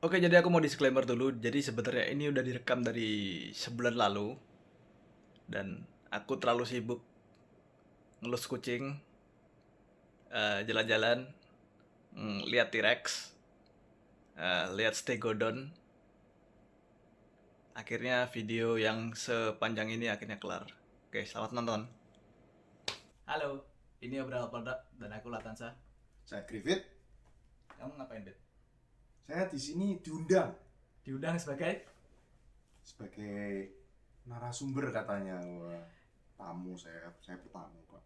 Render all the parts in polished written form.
Oke, jadi aku mau disclaimer dulu. Jadi sebenarnya ini udah direkam dari sebulan lalu dan aku terlalu sibuk ngelus kucing, jalan-jalan, lihat T-Rex, lihat Stegodon. Akhirnya video yang sepanjang ini akhirnya kelar. Oke, selamat nonton. Halo, ini Obral Produk dan aku Latansa. Saya Griffith. Kamu ngapain, Bet? Saya di sini diundang Diundang sebagai? sebagai narasumber katanya. Wah, tamu saya bertamu, Pak.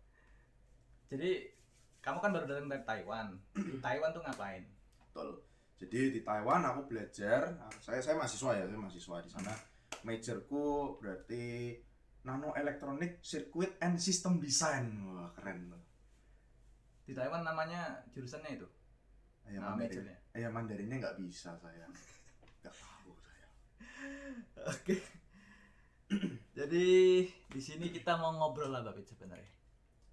Jadi, kamu kan baru datang dari Taiwan. Di Taiwan tuh ngapain? Betul. Jadi di Taiwan aku belajar. Saya mahasiswa ya, saya mahasiswa di sana. Majorku berarti Nano Electronic Circuit and System Design. Wah, keren tuh. Di Taiwan namanya jurusannya itu? Ayam Nah, Mandarin. majornya. Ayam Mandarinnya nggak bisa saya. Nggak tahu saya. Oke. Jadi di sini kita mau ngobrol apa, Bet, sebenarnya?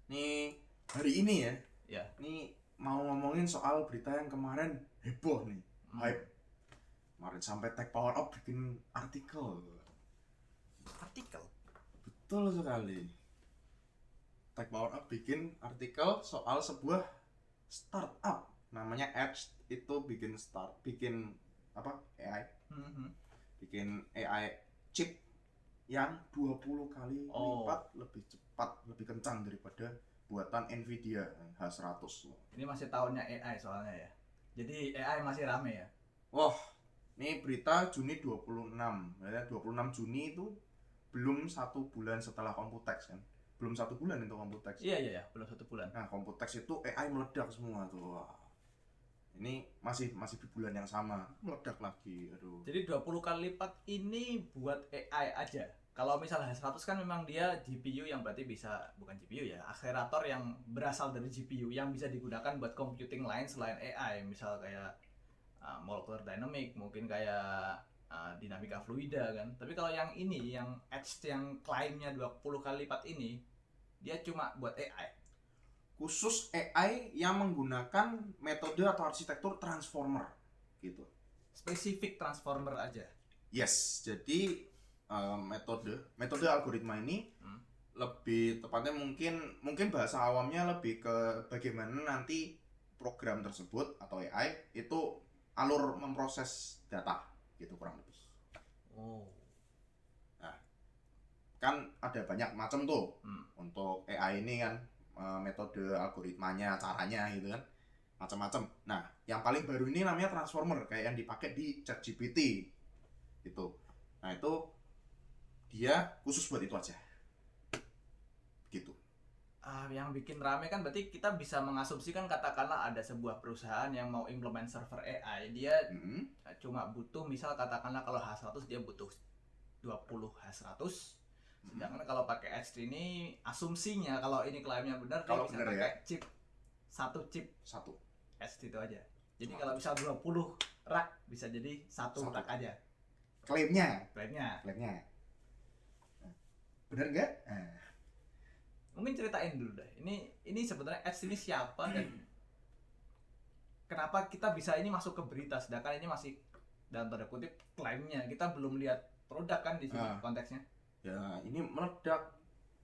Nih hari ini ya. Ya. Ini mau ngomongin soal berita yang kemarin heboh nih. Hype. Kemarin sampai Tech Power Up bikin artikel. Artikel. Betul sekali. Tech Power Up bikin artikel soal sebuah startup namanya Edge. Itu bikin apa? AI. Bikin AI chip yang 20 kali lipat lebih cepat, lebih kencang daripada buatan Nvidia H100. Ini masih tahunnya AI soalnya ya. Jadi AI masih rame ya. Wah, ini berita Juni 26. Ya, 26 Juni itu belum 1 bulan setelah Computex kan. Belum 1 bulan itu Computex. Iya, belum 1 bulan. Nah, Computex itu AI meledak semua tuh. Wah. Ini masih di bulan yang sama, meledak lagi. Aduh. Jadi 20 kali lipat ini buat AI aja. Kalau misalnya H100 kan memang dia GPU yang berarti bisa, bukan GPU ya, akselerator yang berasal dari GPU yang bisa digunakan buat computing lain selain AI. Misal kayak molecular dynamic, mungkin kayak dinamika fluida kan. Tapi kalau yang ini, yang Edge yang klaimnya 20 kali lipat ini, dia cuma buat AI. Khusus AI yang menggunakan metode atau arsitektur transformer gitu. Spesifik transformer aja. Yes, jadi metode algoritma ini lebih tepatnya mungkin bahasa awamnya lebih ke bagaimana nanti program tersebut atau AI itu alur memproses data gitu kurang lebih. Nah, kan ada banyak macam tuh untuk AI ini kan, metode algoritmanya, caranya gitu kan, macam-macam. Nah, yang paling baru ini namanya transformer kayak yang dipakai di ChatGPT gitu. Nah, itu dia khusus buat itu aja gitu. Yang bikin rame kan berarti kita bisa mengasumsikan, katakanlah ada sebuah perusahaan yang mau implement server AI, dia cuma butuh, misal katakanlah kalau H100 dia butuh 20 H100. Sedangkan kalau pakai Edge ini asumsinya, kalau ini klaimnya benar, dia bisa pakai chip satu Edge itu aja. Jadi kalau misal 20 rak bisa jadi satu rak aja. Klaimnya. Benar nggak? Mungkin ceritain dulu deh. Ini sebenarnya Edge ini siapa dan kenapa kita bisa ini masuk ke berita, sedangkan ini masih dalam tanda kutip klaimnya. Kita belum lihat produk kan di sini konteksnya. Ya, ini meledak.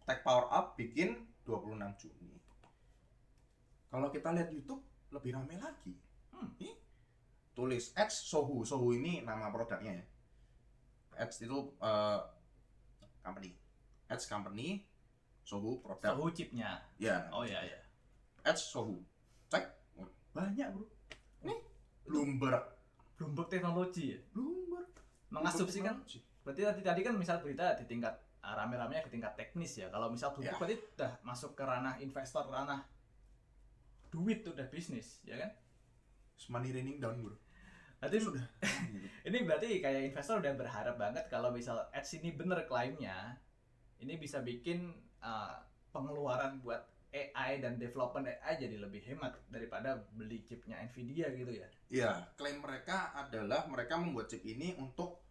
Tech Power Up bikin 26 Juni. Kalau kita lihat YouTube lebih ramai lagi. Tulis Edge Sohu. Sohu ini nama produknya ya. Edge itu company. Edge company, Sohu produk. Sohu chipnya. Ya. Oh iya. Edge Sohu. Cek. Banyak, Bro. Nih, Bloomberg teknologi ya. Bloomberg. Mengasumsikan. Berarti tadi kan misal berita di tingkat rame-ramenya ke tingkat teknis ya. Kalau misal Bloomberg berarti udah masuk ke ranah investor, ranah duit, udah bisnis, ya kan? Money raining down, Bro. Berarti sudah. Ini berarti kayak investor udah berharap banget kalau misal Edge ini bener klaimnya, ini bisa bikin pengeluaran buat AI dan development AI jadi lebih hemat daripada beli chipnya Nvidia gitu ya. Iya, klaim mereka adalah mereka membuat chip ini untuk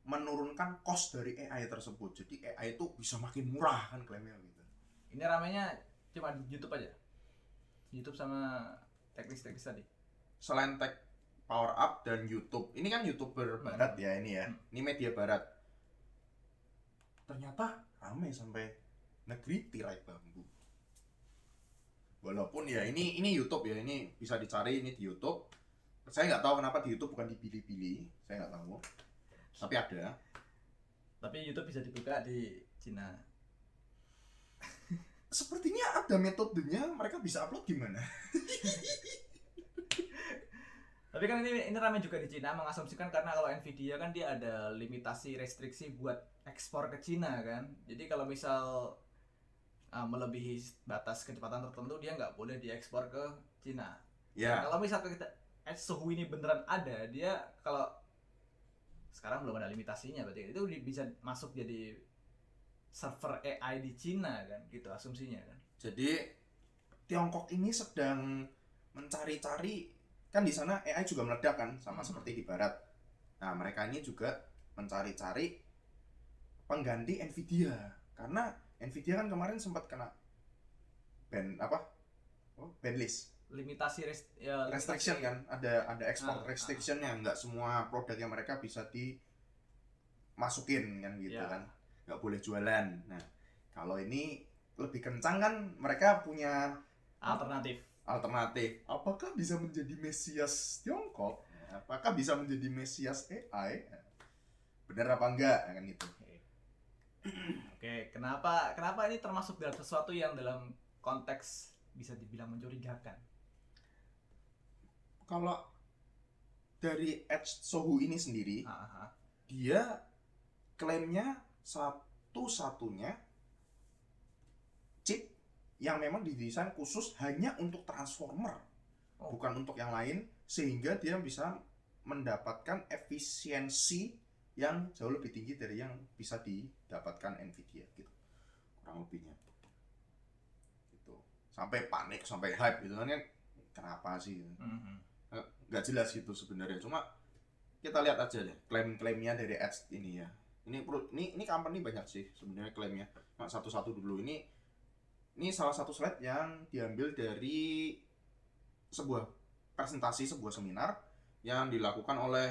menurunkan cost dari AI tersebut. Jadi AI itu bisa makin murah kan klaimnya gitu. Ini ramenya cuma di YouTube aja. YouTube sama teknis tadi. Selain Tech Power Up dan YouTube. Ini kan YouTuber barat ya ini ya. Ini media barat. Ternyata ramai sampai negeri tirai bambu. Walaupun ya ini YouTube ya, ini bisa dicari ini di YouTube. Saya nggak tahu kenapa di YouTube bukan di Bilibili, saya nggak tahu. Tapi ada. Tapi YouTube bisa dibuka di Cina. Sepertinya ada metodenya, mereka bisa upload gimana? Tapi kan ini ramai juga di Cina, mengasumsikan karena kalau Nvidia kan dia ada limitasi restriksi buat ekspor ke Cina kan. Jadi kalau misal melebihi batas kecepatan tertentu dia nggak boleh diekspor ke Cina. Ya. Kalau misal kita suhu ini beneran ada, dia kalau sekarang belum ada limitasinya, berarti itu bisa masuk jadi server AI di Cina kan, gitu asumsinya kan. Jadi Tiongkok ini sedang mencari-cari, kan di sana AI juga meledak kan, sama seperti di barat. Nah mereka ini juga mencari-cari pengganti Nvidia, karena Nvidia kan kemarin sempat kena ban list, limitasi restriction kan, ada export restrictionnya, nggak semua produknya mereka bisa dimasukin kan gitu kan, nggak boleh jualan. Nah kalau ini lebih kencang kan, mereka punya alternatif. Apakah bisa menjadi Mesias Tiongkok? Apakah bisa menjadi Mesias AI? Benar apa enggak kan itu? Oke, kenapa ini termasuk dalam sesuatu yang dalam konteks bisa dibilang mencurigakan? Kalau dari Edge Sohu ini sendiri, dia klaimnya satu-satunya chip yang memang didesain khusus hanya untuk transformer, bukan untuk yang lain, sehingga dia bisa mendapatkan efisiensi yang jauh lebih tinggi dari yang bisa didapatkan Nvidia gitu, kurang lebihnya gitu. Sampai panik, sampai hype gitu kan, kenapa sih? Nggak jelas gitu sebenarnya. Cuma kita lihat aja deh klaim-klaimnya dari Edge ini ya. Ini company banyak sih sebenarnya klaimnya. Nah, satu-satu dulu. Ini salah satu slide yang diambil dari sebuah presentasi, sebuah seminar yang dilakukan oleh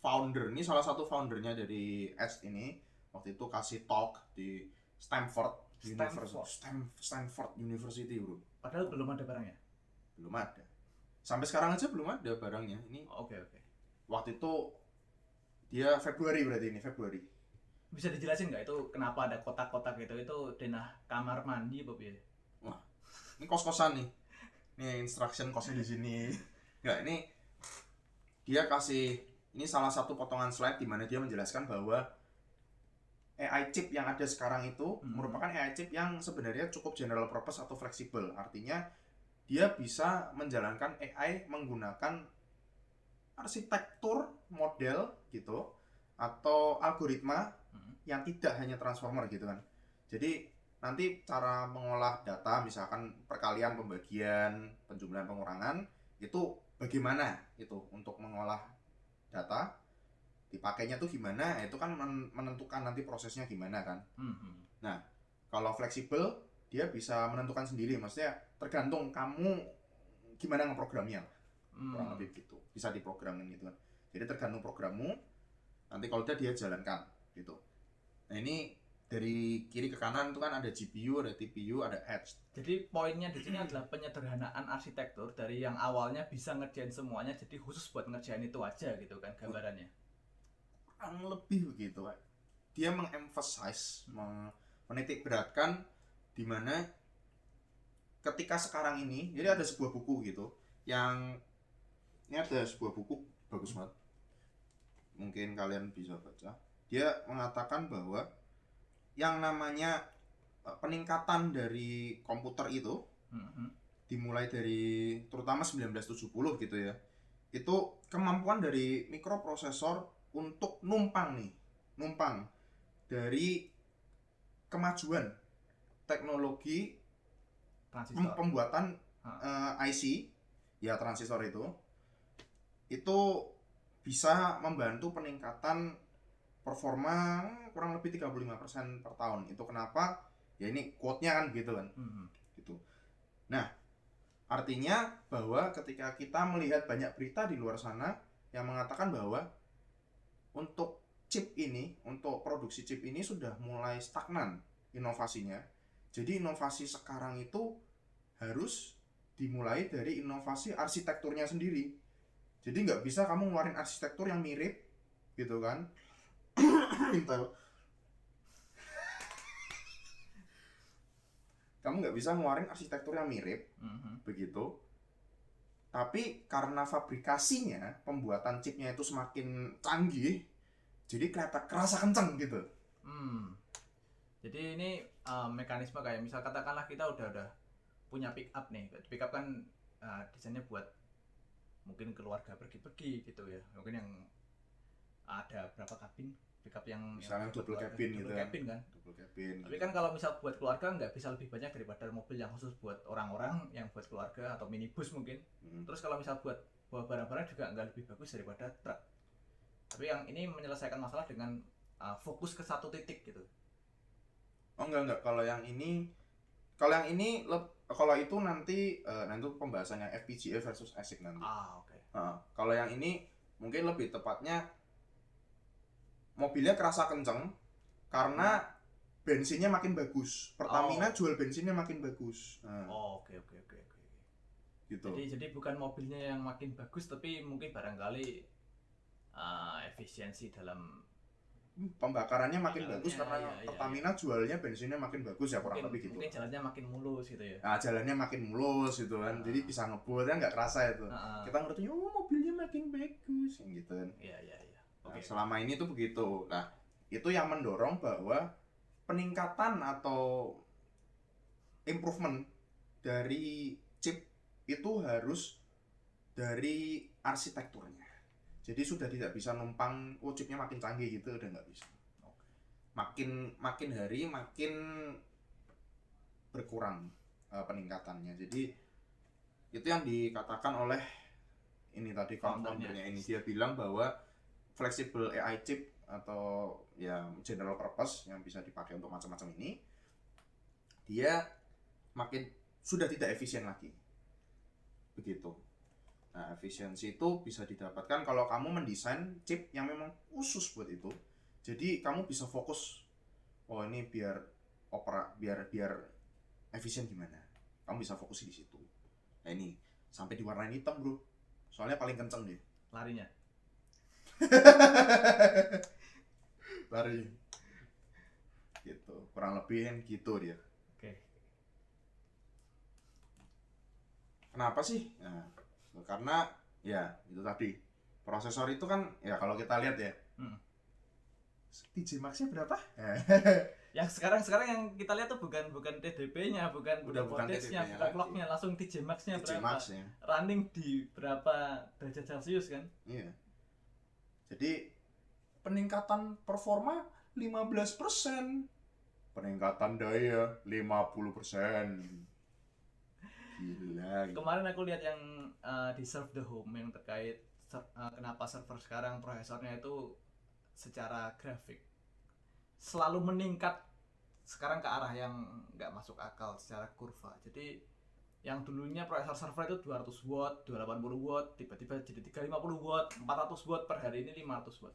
founder. Ini salah satu foundernya dari Edge ini. Waktu itu kasih talk di Stanford University, bro. Padahal belum ada barangnya. Belum ada. Sampai sekarang aja belum ada barangnya. Ini Oke. Waktu itu dia Februari, berarti ini Februari. Bisa dijelasin nggak itu kenapa ada kotak-kotak gitu? Itu denah kamar mandi Bob ya? Wah, ini kos-kosan nih. Ini instruction kosnya di sini. Nggak, ini dia kasih, ini salah satu potongan slide di mana dia menjelaskan bahwa AI chip yang ada sekarang itu merupakan AI chip yang sebenarnya cukup general purpose atau fleksibel. Artinya dia bisa menjalankan AI menggunakan arsitektur model gitu atau algoritma yang tidak hanya transformer gitu kan. Jadi nanti cara mengolah data, misalkan perkalian, pembagian, penjumlahan, pengurangan, itu bagaimana itu untuk mengolah data, dipakainya tuh gimana, itu kan menentukan nanti prosesnya gimana kan. Nah kalau fleksibel dia bisa menentukan sendiri, maksudnya tergantung kamu gimana ngeprogramnya, kurang lebih gitu, bisa diprogramin gitu kan. Jadi tergantung programmu, nanti kalau dia jalankan gitu. Nah ini dari kiri ke kanan itu kan ada GPU, ada TPU, ada Edge. Jadi poinnya di sini adalah penyederhanaan arsitektur dari yang awalnya bisa ngerjain semuanya jadi khusus buat ngerjain itu aja gitu kan gambarannya. Kurang lebih begitu kan. Dia mengemphasize, menitik beratkan di mana ketika sekarang ini, jadi ada sebuah buku gitu yang ini ada sebuah buku bagus banget. Mungkin kalian bisa baca. Dia mengatakan bahwa yang namanya peningkatan dari komputer itu dimulai dari terutama 1970 gitu ya. Itu kemampuan dari mikroprosesor untuk numpang dari kemajuan teknologi pembuatan IC ya, transistor itu bisa membantu peningkatan performa kurang lebih 35% per tahun. Itu kenapa? Ya ini quote-nya kan gitu kan. Gitu. Nah, artinya bahwa ketika kita melihat banyak berita di luar sana yang mengatakan bahwa untuk produksi chip ini sudah mulai stagnan inovasinya. Jadi inovasi sekarang itu harus dimulai dari inovasi arsitekturnya sendiri. Jadi nggak bisa kamu ngeluarin arsitektur yang mirip gitu kan. Intel. Kamu nggak bisa ngeluarin arsitektur yang mirip, begitu. Tapi karena fabrikasinya, pembuatan chipnya itu semakin canggih, jadi kerasa kenceng gitu. Jadi ini mekanisme kayak misal katakanlah kita udah punya pick up nih. Pick up kan desainnya buat mungkin keluarga pergi-pergi gitu ya. Mungkin yang ada berapa kabin, pick up yang misalnya double cabin gitu kan. Double cabin. Tapi kan kalau misal buat keluarga nggak bisa lebih banyak daripada mobil yang khusus buat orang-orang yang buat keluarga atau minibus mungkin. Terus kalau misal buat bawa barang-barang juga nggak lebih bagus daripada truk. Tapi yang ini menyelesaikan masalah dengan fokus ke satu titik gitu. Oh enggak. Kalau itu nanti pembahasannya FPGA versus ASIC nanti. Oke. Kalau yang ini mungkin lebih tepatnya mobilnya kerasa kenceng karena bensinnya makin bagus. Pertamina jual bensinnya makin bagus. Oke. Gitu. Jadi bukan mobilnya yang makin bagus, tapi mungkin barangkali efisiensi dalam pembakarannya makin bagus karena Pertamina jualnya bensinnya makin bagus ya, kurang lebih gitu. Mungkin jalannya makin mulus gitu ya. Jalannya makin mulus gitu kan. Jadi bisa ngebut kan nggak kerasa itu. Kita ngerti mobilnya makin bagus gitu kan. Iya. Nah, selama ini tuh begitu. Nah, itu yang mendorong bahwa peningkatan atau improvement dari chip itu harus dari arsitekturnya. Jadi sudah tidak bisa numpang chipnya makin canggih gitu, udah nggak bisa. Makin hari makin berkurang peningkatannya. Jadi itu yang dikatakan oleh ini tadi foundernya ini, dia bilang bahwa flexible AI chip atau ya general purpose yang bisa dipakai untuk macam-macam ini, dia makin sudah tidak efisien lagi. Begitu. Nah, efisiensi itu bisa didapatkan kalau kamu mendesain chip yang memang khusus buat itu. Jadi kamu bisa fokus, ini biar efisien gimana. Kamu bisa fokus di situ. Nah ini sampai diwarnain hitam, bro. Soalnya paling kenceng deh. Larinya. Lari. Gitu. Kurang lebih kan gitu dia. Oke. Kenapa sih? Nah, karena ya itu tadi. Prosesor itu kan ya kalau kita lihat ya. TJ Max-nya berapa? Yang sekarang yang kita lihat tuh bukan TDP-nya, bukan voltage-nya, bukan clock-nya, langsung TJ Max-nya berapa? Max-nya. Running di berapa derajat Celcius kan? Iya. Jadi peningkatan performa 15%. Peningkatan daya 50%. Gila. Kemarin aku lihat yang di Serve the Home yang terkait kenapa server sekarang prosesornya itu secara grafik selalu meningkat sekarang ke arah yang nggak masuk akal secara kurva. Jadi yang dulunya prosesor server itu 200 watt, 280 watt, tiba-tiba jadi 350 watt, 400 watt per hari ini 500 watt.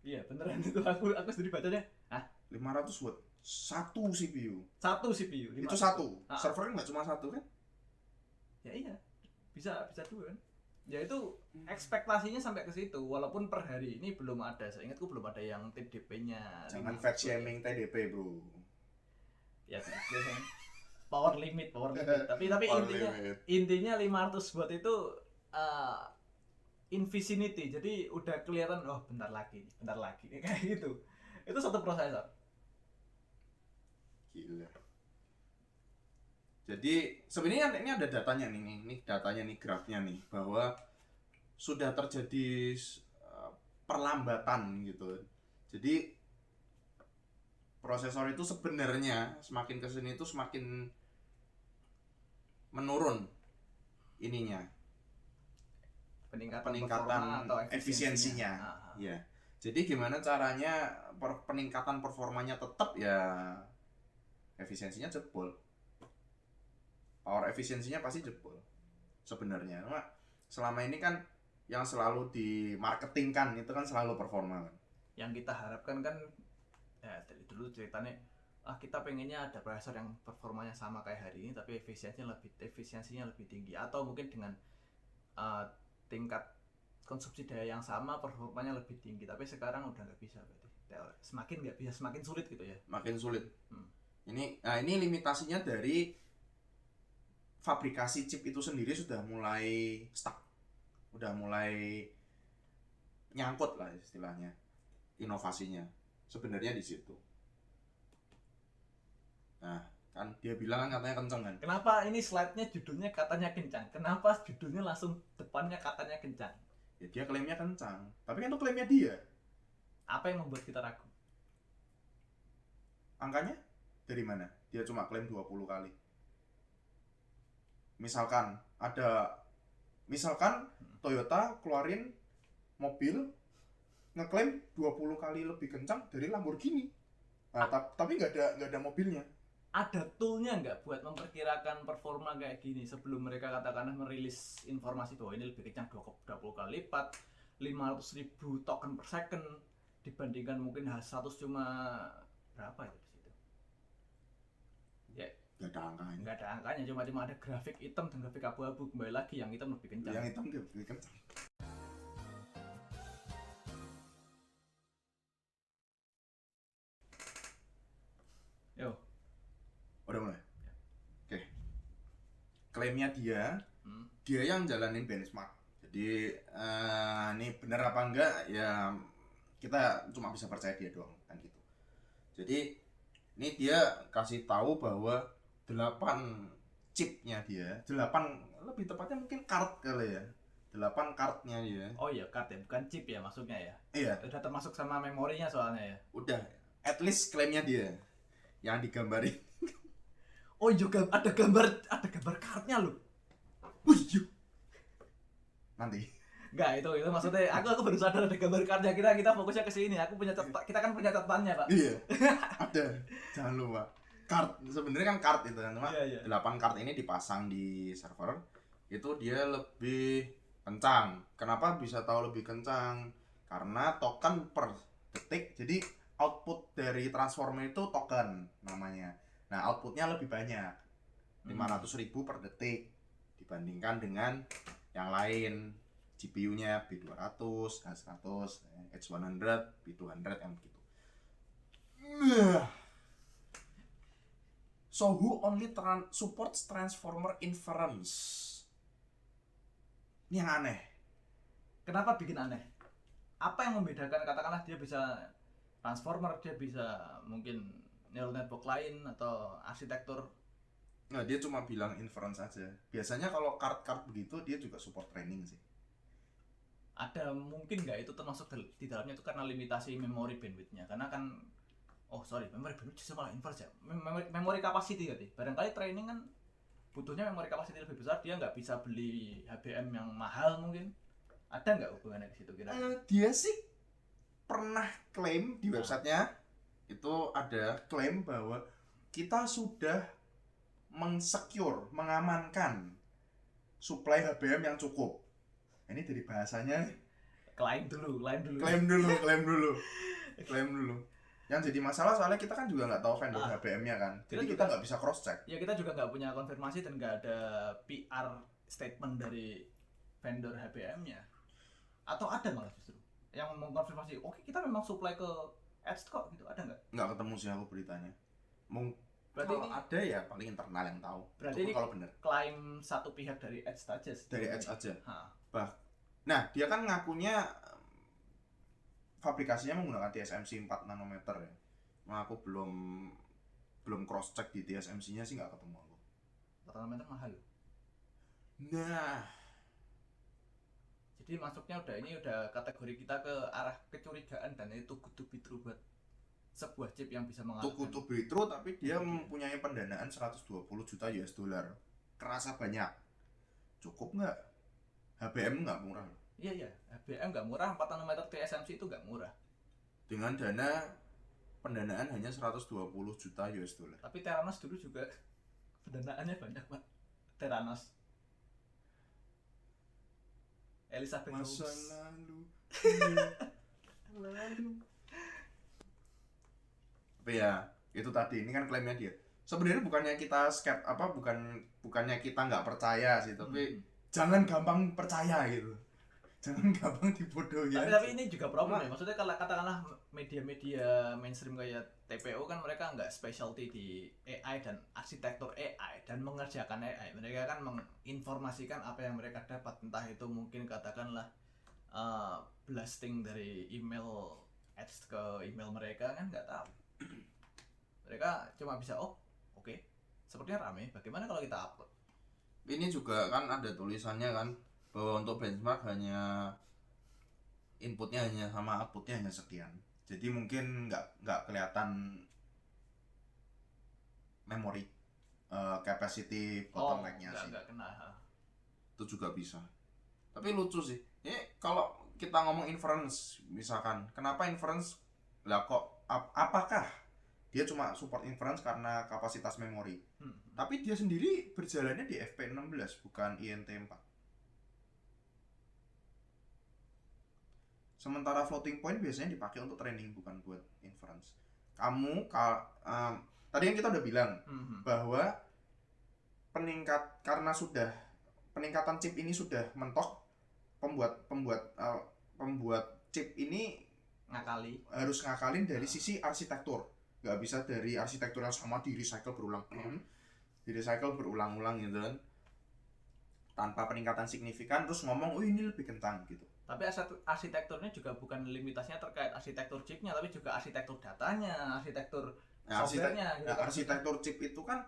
Iya beneran itu aku sendiri bacanya. 500 watt satu CPU. Itu satu. Servernya nggak cuma satu kan? Ya iya. Bisa dua kan? Ya itu ekspektasinya sampai ke situ. Walaupun per hari ini belum ada. Seingatku belum ada yang TDP-nya. Jangan fat shaming TDP, bro. Ya biasanya power limit. Tapi intinya 500 watt itu infinity. Jadi udah kelihatan bentar lagi kayak gitu. Itu satu prosesor. Gila. Jadi sebenarnya ini ada datanya nih datanya nih, grafnya nih, bahwa sudah terjadi perlambatan gitu. Jadi prosesor itu sebenarnya semakin kesini itu semakin menurun ininya, peningkatan atau efisiensinya. Ya. Jadi gimana caranya peningkatan performanya tetap, ya efisiensinya jebol. Power efisiensinya pasti jebol sebenarnya. Cuma selama ini kan yang selalu dimarketingkan itu kan selalu performa kan. Yang kita harapkan kan ya dari dulu ceritanya kita pengennya ada prosesor yang performanya sama kayak hari ini tapi efisiensinya lebih tinggi, atau mungkin dengan tingkat konsumsi daya yang sama performanya lebih tinggi, tapi sekarang udah nggak bisa berarti. Semakin nggak bisa, semakin sulit gitu ya. Makin sulit. Ini limitasinya dari fabrikasi chip itu sendiri sudah mulai stuck, udah mulai nyangkut lah istilahnya inovasinya sebenarnya di situ. Nah kan dia bilang kan katanya kencang kan. Kenapa ini slide-nya judulnya katanya kencang? Kenapa judulnya langsung depannya katanya kencang? Ya dia klaimnya kencang, tapi kan itu klaimnya dia. Apa yang membuat kita ragu? Angkanya dari mana? Dia cuma klaim 20 kali. Misalkan Toyota keluarin mobil ngeklaim 20 kali lebih kencang dari Lamborghini. Nah, tapi nggak ada mobilnya. Ada toolnya nggak buat memperkirakan performa kayak gini sebelum mereka katakanlah merilis informasi bahwa ini lebih kencang 20 kali lipat, 500.000 token per second dibandingkan mungkin H100 cuma berapa ya di situ? Ya nggak ada angkanya. Cuma ada grafik hitam dan grafik abu-abu. Kembali lagi yang hitam lebih kencang. Yang hitam lebih kencang. Yo. Udah mulai. Oke. Klaimnya dia yang jalanin benchmark. Jadi ini benar apa enggak ya kita cuma bisa percaya dia doang kan gitu. Jadi ini dia kasih tahu bahwa 8 chipnya dia, 8 lebih tepatnya mungkin card kali ya. 8 cardnya dia. Oh iya, card ya, bukan chip ya maksudnya ya. Iya. Udah termasuk sama memorinya soalnya ya. Udah, at least klaimnya dia yang digambarin. Oh juga ada gambar cardnya loh. Wih, nanti. Enggak, itu maksudnya aku baru sadar ada gambar cardnya. Kita fokusnya ke sini. Kita kan punya catatannya, Pak. Iya. Ada. Jangan lupa. Card sebenarnya kan card itu kan, cuma 8 card ini dipasang di server. Itu dia lebih kencang. Kenapa bisa tahu lebih kencang? Karena token per detik. Jadi output dari transformer itu token namanya. Nah, outputnya lebih banyak. 500.000 per detik dibandingkan dengan yang lain. GPU-nya B200, H100, H100, B200 yang begitu. So who only supports transformer inference? Ini yang aneh. Kenapa bikin aneh? Apa yang membedakan, katakanlah dia bisa transformer, dia bisa mungkin neural network lain atau arsitektur? Nah, dia cuma bilang inference aja. Biasanya kalau card begitu dia juga support training sih. Ada mungkin nggak itu termasuk di dalamnya itu karena limitasi memori bandwidth-nya? Karena kan memori bandwidth justru malah inverse ya. Memori capacity tadi. Barangkali training kan butuhnya memori capacity lebih besar, dia nggak bisa beli HBM yang mahal mungkin. Ada nggak hubungannya ke situ kira-kira? Dia sih pernah klaim di websitenya itu ada klaim bahwa kita sudah mengamankan supply HBM yang cukup. Ini dari bahasanya klaim dulu. Yang jadi masalah soalnya kita kan juga nggak tahu vendor HBM-nya kan, jadi kita nggak bisa cross check. Ya kita juga nggak punya konfirmasi dan nggak ada PR statement dari vendor HBM-nya. Atau ada malah justru yang mengkonfirmasi, oke kita memang supply ke Edge kok gitu, ada nggak? Nggak ketemu sih aku beritanya. Berarti kalau ada ya paling internal yang tahu. Berarti ini kalau bener klaim satu pihak dari Edge aja. Dari Edge aja. Nah, dia kan ngakunya fabrikasinya menggunakan TSMC 4 nanometer ya. Nah, aku belum cross check di TSMC-nya sih, nggak ketemu aku. 4 nanometer mahal. Nah, jadi masuknya udah kategori kita ke arah kecurigaan dan itu good to be true buat sebuah chip yang bisa mengalahkan. Good to be true, tapi dia mempunyai pendanaan 120 juta US dollar. Kerasa banyak. Cukup nggak? HBM nggak murah. Iya, HBM nggak murah, 4 nanometer TSMC itu nggak murah. Dengan pendanaan hanya 120 juta US dollar. Tapi Theranos dulu juga pendanaannya banyak, Pak. Theranos. Elizabeth Masa Holmes. lalu. Tapi ya itu tadi, ini kan klaimnya dia. Sebenarnya bukannya kita bukannya kita nggak percaya sih, tapi jangan gampang percaya gitu. Jangan gampang dibodohi. Tapi ini juga problem ya. Maksudnya kalau katakanlah media-media mainstream kayak TPO kan mereka nggak specialty di AI dan arsitektur AI dan mengerjakan AI. Mereka kan menginformasikan apa yang mereka dapat, entah itu mungkin katakanlah blasting dari email ads ke email mereka, kan nggak tahu. Mereka cuma bisa oke, sepertinya rame. Bagaimana kalau kita upload? Ini juga kan ada tulisannya kan bahwa untuk benchmark hanya inputnya hanya sama outputnya hanya sekian. Jadi mungkin nggak kelihatan memory capacity bottleneck-nya sih. Nggak kena. Itu juga bisa. Tapi lucu sih. Ini kalau kita ngomong inference misalkan, kenapa inference? Lah kok apakah dia cuma support inference karena kapasitas memori? Tapi dia sendiri berjalannya di FP16 bukan INT4. Sementara floating point biasanya dipakai untuk training bukan buat inference. Tadi yang kita udah bilang bahwa peningkatan chip ini sudah mentok, pembuat chip ini harus ngakalin dari sisi arsitektur. Nggak bisa dari arsitektur yang sama di recycle berulang-ulang gitu kan, tanpa peningkatan signifikan terus ngomong ini lebih kencang gitu. Tapi arsitekturnya juga bukan limitasinya terkait arsitektur chipnya, tapi juga arsitektur datanya, arsitektur softwarenya. Arsitektur chip itu kan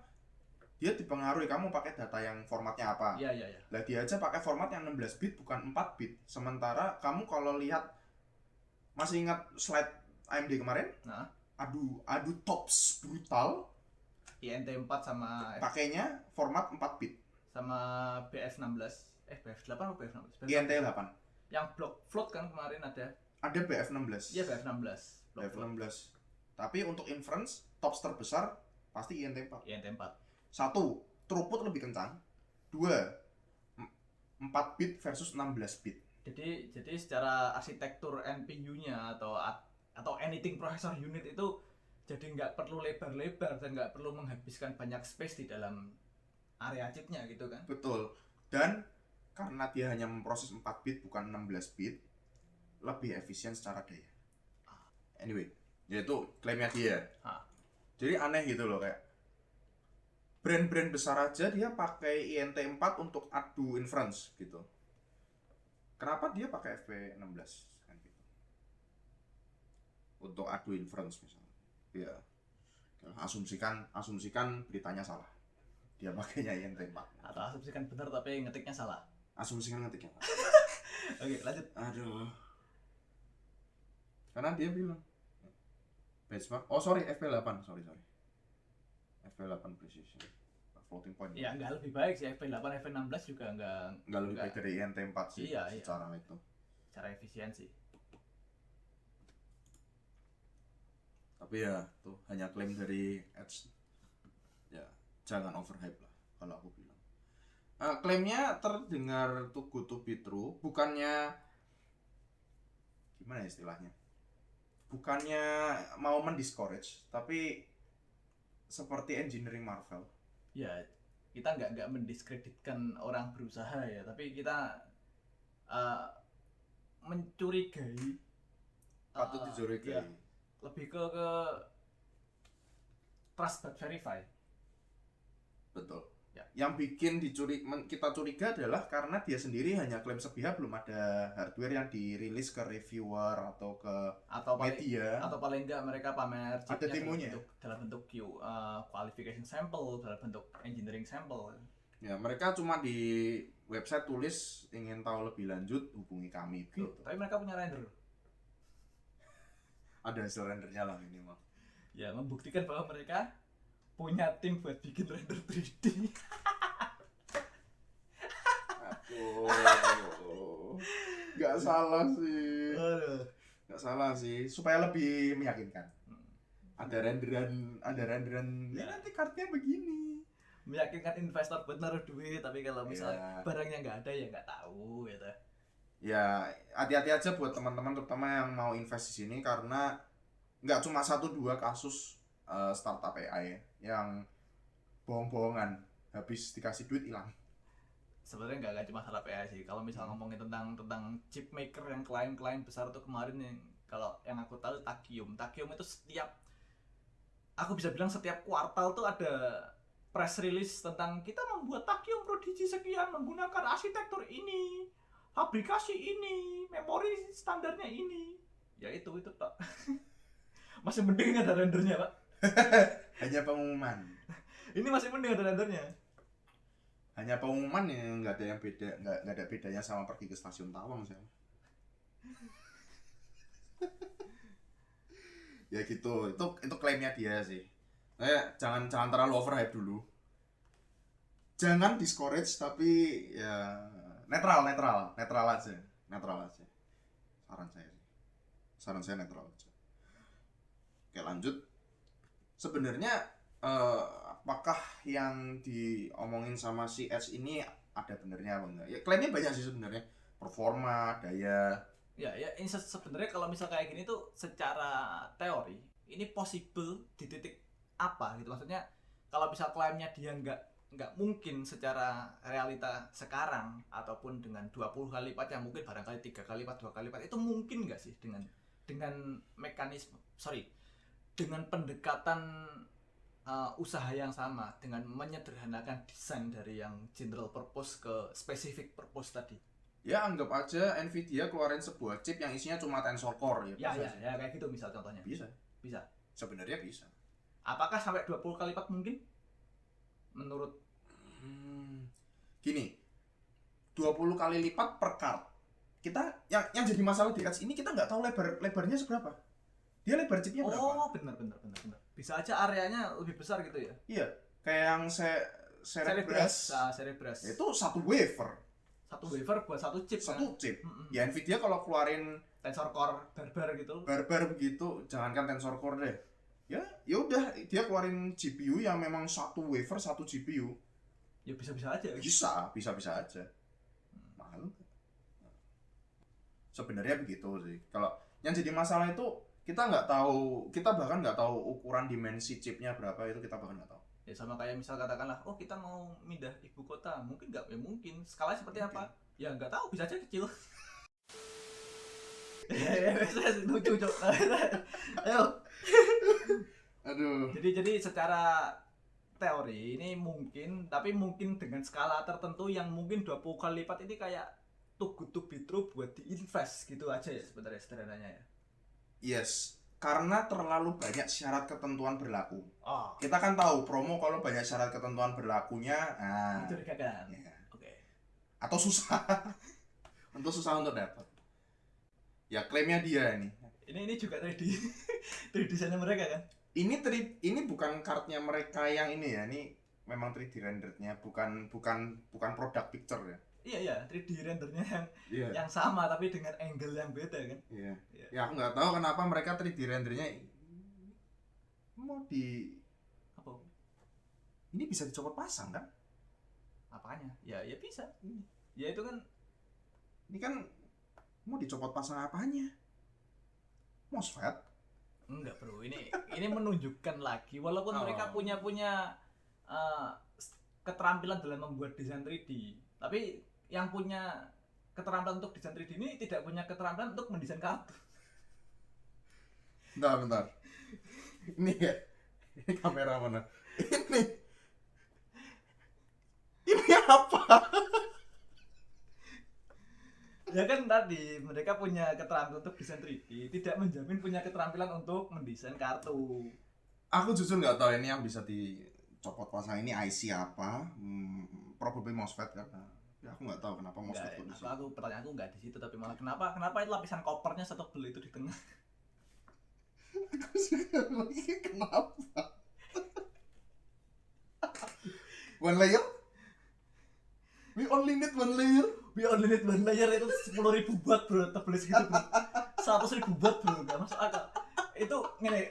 dia dipengaruhi kamu pakai data yang formatnya apa. Iya. Lah dia aja pakai format yang 16 bit bukan 4 bit. Sementara kamu kalau lihat, masih ingat slide AMD kemarin? Nah. Adu tops brutal. INT4 sama pakainya format 4 bit. Sama BF16. BF8 atau BF16? INT8. Yang block float kan kemarin ada. Ada BF16. Iya, BF16. BF16. Tapi untuk inference tops terbesar pasti INT4. INT4. 1. Throughput lebih kencang. 2. 4 bit versus 16 bit. Jadi secara arsitektur NPU-nya atau anything processor unit itu jadi nggak perlu lebar-lebar dan nggak perlu menghabiskan banyak space di dalam area chipnya gitu kan. Betul. Dan karena dia hanya memproses 4 bit bukan 16 bit, lebih efisien secara daya. Anyway, yaitu klaimnya dia. Jadi aneh gitu loh, kayak brand-brand besar aja dia pakai INT4 untuk adu inference gitu. Kenapa dia pakai FP16 kan gitu? Untuk adu inference misalnya. Ya. Asumsikan beritanya salah. Dia pakainya INT4. Atau asumsikan benar tapi ngetiknya salah. Asumsikan ngetiknya. Oke, lanjut. Aduh. Karena dia bilang benchmark. FP8. Sorry. FP8 precision. Floating point. Ya nggak lebih baik sih, FP8, FP16 juga nggak lebih baik dari INT4 sih. Iya. Secara itu. Secara efisiensi. Tapi ya tuh hanya klaim dari Edge. Ya jangan overhype lah kalau aku bilang. Klaimnya terdengar too good to be true. Bukannya gimana istilahnya? Bukannya mau mendiscourage, tapi seperti engineering Marvel. Ya, kita nggak mendiskreditkan orang berusaha ya, tapi kita mencurigai. Patut dicurigai. Ya, lebih ke trust but verify. Betul. Ya. Yang bikin kita curiga adalah karena dia sendiri hanya klaim sepihak, belum ada hardware yang dirilis ke reviewer atau ke media. Atau paling enggak mereka pamer chipnya dalam bentuk qualification sample, dalam bentuk engineering sample. Ya, mereka cuma di website tulis ingin tahu lebih lanjut hubungi kami. Gitu. Tapi mereka punya render. Ada hasil rendernya lah minimal. Ya, membuktikan bahwa mereka punya tim buat bikin render 3D. Gak salah sih. Gak salah sih. Supaya lebih meyakinkan. Ada renderan ya nanti kartunya begini. Meyakinkan investor buat naruh duit, tapi kalau misal barangnya nggak ada ya nggak tahu gitu. Ya hati-hati aja buat teman-teman terutama yang mau invest di sini, karena nggak cuma 1-2 kasus startup AI yang bohong-bohongan, habis dikasih duit hilang. Sebenarnya nggak cuma startup AI sih. Kalau misal ngomongin tentang chip maker yang klien-klien besar tuh kemarin, yang kalau yang aku tahu Takium itu aku bisa bilang setiap kuartal tuh ada press release tentang kita membuat Takium Prodigy sekian menggunakan arsitektur ini, fabrikasi ini, memori standarnya ini. Ya itu Pak. Masih mending ada rendernya Pak. Hanya pengumuman. Ini masih mending ada rendernya. Hanya pengumuman yang nggak ada yang beda, nggak ada bedanya sama pergi ke stasiun Tawang sih. Ya gitu, itu klaimnya dia sih. Jangan terlalu overhype dulu. Jangan discourage, tapi ya netral aja. Saran saya netral aja. Oke, lanjut. Sebenarnya apakah yang diomongin sama si Edge ini ada benernya apa enggak? Ya klaimnya banyak sih sebenarnya. Performa, daya. Ya ini sebenarnya kalau misal kayak gini tuh secara teori ini possible di titik apa gitu, maksudnya kalau misal klaimnya dia nggak mungkin secara realita sekarang ataupun dengan 20 kali lipat, yang mungkin barangkali 3 kali lipat, 2 kali lipat, itu mungkin nggak sih dengan mekanisme dengan pendekatan usaha yang sama, dengan menyederhanakan desain dari yang general purpose ke specific purpose tadi. Ya anggap aja Nvidia keluarin sebuah chip yang isinya cuma Tensor Core ya kayak gitu misal contohnya. Bisa. Sebenarnya bisa. Apakah sampai 20 kali lipat mungkin? Menurut gini, 20 kali lipat per card. Kita yang jadi masalah di Edge ini, kita nggak tahu lebarnya seberapa. Dia lebar chipnya berapa? Oh, benar. Bisa aja areanya lebih besar gitu ya. Iya, kayak yang Cerebras. Cerebras. Itu satu wafer buat satu chip. Ya Nvidia kalau keluarin Tensor Core barbar begitu, jangankan Tensor Core deh. Ya udah, dia keluarin GPU yang memang satu wafer satu GPU. Ya bisa aja. Bisa aja. Mahal. Sebenarnya begitu sih. Kalau yang jadi masalah itu kita bahkan nggak tahu ukuran dimensi chipnya berapa, itu kita bahkan nggak tahu. Ya sama kayak misal katakanlah, kita mau pindah ibu kota, mungkin nggak? Ya mungkin. Skalanya seperti apa? Ya nggak tahu, bisa aja kecil. Lucu cok. Ayo. Aduh. Jadi secara teori ini mungkin, tapi mungkin dengan skala tertentu yang mungkin 20 kali lipat ini kayak too good to be true buat diinvest gitu aja ya sebenarnya sederhananya ya. Yes. Karena terlalu banyak syarat ketentuan berlaku. Oh. Kita kan tahu promo kalau banyak syarat ketentuan berlakunya, mencurigakan. Ya. Oke. Atau susah. susah untuk dapat. Ya klaimnya dia ini. Ini juga 3D desainnya mereka kan. Ini bukan kartnya mereka yang ini ya. Ini memang 3D rendernya, bukan product picture ya. Iya, 3D rendernya yang sama tapi dengan angle yang beda kan. Iya. Ya aku nggak tahu kenapa mereka 3D rendernya mau di apa? Ini bisa dicopot pasang kan? Apanya? Ya bisa. Ya itu kan. Ini kan mau dicopot pasang apanya? MOSFET? Enggak bro, ini menunjukkan lagi walaupun mereka punya keterampilan dalam membuat desain 3D, tapi yang punya keterampilan untuk desain 3D ini tidak punya keterampilan untuk mendesain kartu. Bentar. Ini ya. Ini kamera mana? Ini apa? Ya kan tadi mereka punya keterampilan untuk desain 3D, tidak menjamin punya keterampilan untuk mendesain kartu. Aku jujur nggak tahu ini yang bisa dicopot pasang ini IC apa. Probably MOSFET kan. Ya, aku nggak tahu kenapa MOSFET itu. Pertanyaanku nggak di situ, tapi malah kenapa itu lapisan kopernya satu bel itu di tengah. Aku suka lagi kenapa? One layer? We only need one layer itu 10.000 watt bro, tebel segitu bro. 100.000 watt bro, nggak masuk akal. Itu ngene,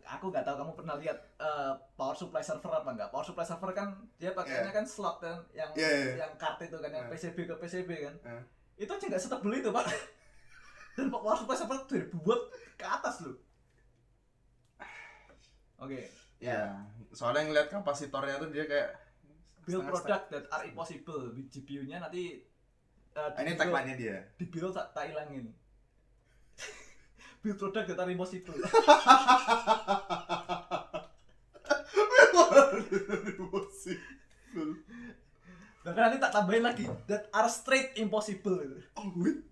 aku nggak tahu kamu pernah lihat power supply server apa nggak? Power supply server kan dia pakainya kan slot kan, yang card itu kan, yang PCB ke PCB kan. Itu aja nggak setebel itu Pak. Dan power supply server dibuat ke atas loh. Oke. Ya, soalnya ngeliat kapasitornya tuh dia kayak build product that are impossible with GPU-nya nanti ini tagline-nya dia. Di build tak ilangin. Build product that are impossible. Bahkan nanti tak tambahin lagi that are straight impossible. Oh wait,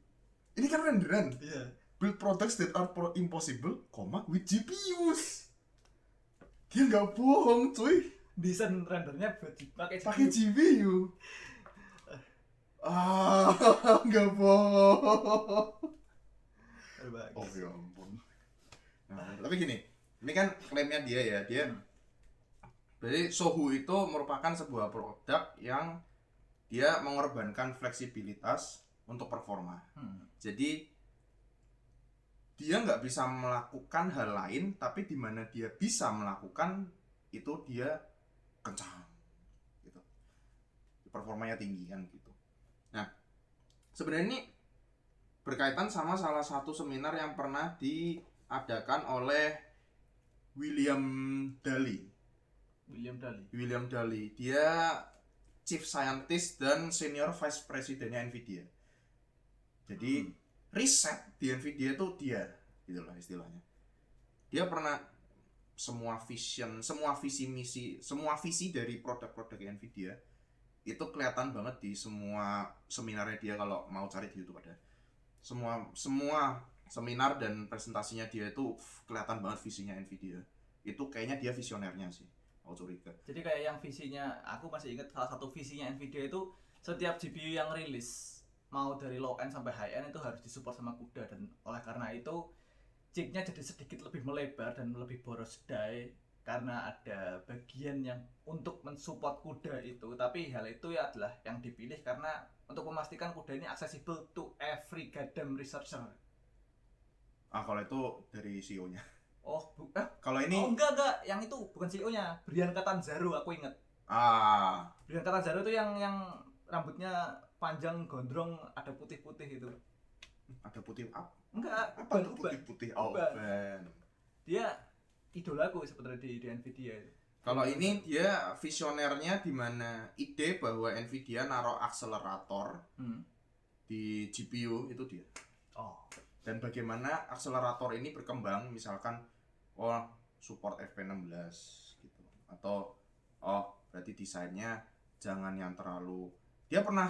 ini kan renderan. Iya. Build products that are impossible, with GPUs. Dia nggak bohong, cuy. Desain rendernya pakai GPU. Nggak bohong. Oh ya ampun. Nah, tapi gini, ini kan klaimnya dia ya, berarti Sohu itu merupakan sebuah produk yang dia mengorbankan fleksibilitas untuk performa. Jadi dia nggak bisa melakukan hal lain, tapi di mana dia bisa melakukan itu dia kencang, gitu. Performanya tinggi kan gitu. Nah, sebenarnya ini berkaitan sama salah satu seminar yang pernah diadakan oleh William Daly. Dia Chief Scientist dan Senior Vice Presidennya Nvidia. Jadi riset di Nvidia itu dia, gitulah istilahnya. Dia pernah semua visi dari produk-produk Nvidia itu kelihatan banget di semua seminarnya dia. Kalau mau cari di YouTube ada. Semua seminar dan presentasinya dia itu kelihatan banget visinya Nvidia. Itu kayaknya dia visionernya sih. Aku curiga. Jadi kayak yang visinya, aku masih ingat salah satu visinya Nvidia itu setiap GPU yang rilis mau dari low end sampai high end itu harus disupport sama CUDA, dan oleh karena itu chipnya jadi sedikit lebih melebar dan lebih boros die karena ada bagian yang untuk mensupport CUDA itu. Tapi hal itu ya adalah yang dipilih karena untuk memastikan CUDA ini accessible to every goddamn researcher. Kalau itu dari CEO-nya. Kalau ini enggak, yang itu bukan CEO-nya, Brian Catanzaro, aku inget. Brian Catanzaro itu yang rambutnya panjang gondrong ada putih-putih itu. Ada putih apa? Enggak, apa tuh putih-putih? Ben. Dia idolaku sebenarnya di Nvidia itu. Kalau ini dia visionernya, di mana ide bahwa Nvidia naruh akselerator di GPU itu dia. Dan bagaimana akselerator ini berkembang, misalkan support FP16 gitu, atau berarti desainnya jangan yang terlalu, dia pernah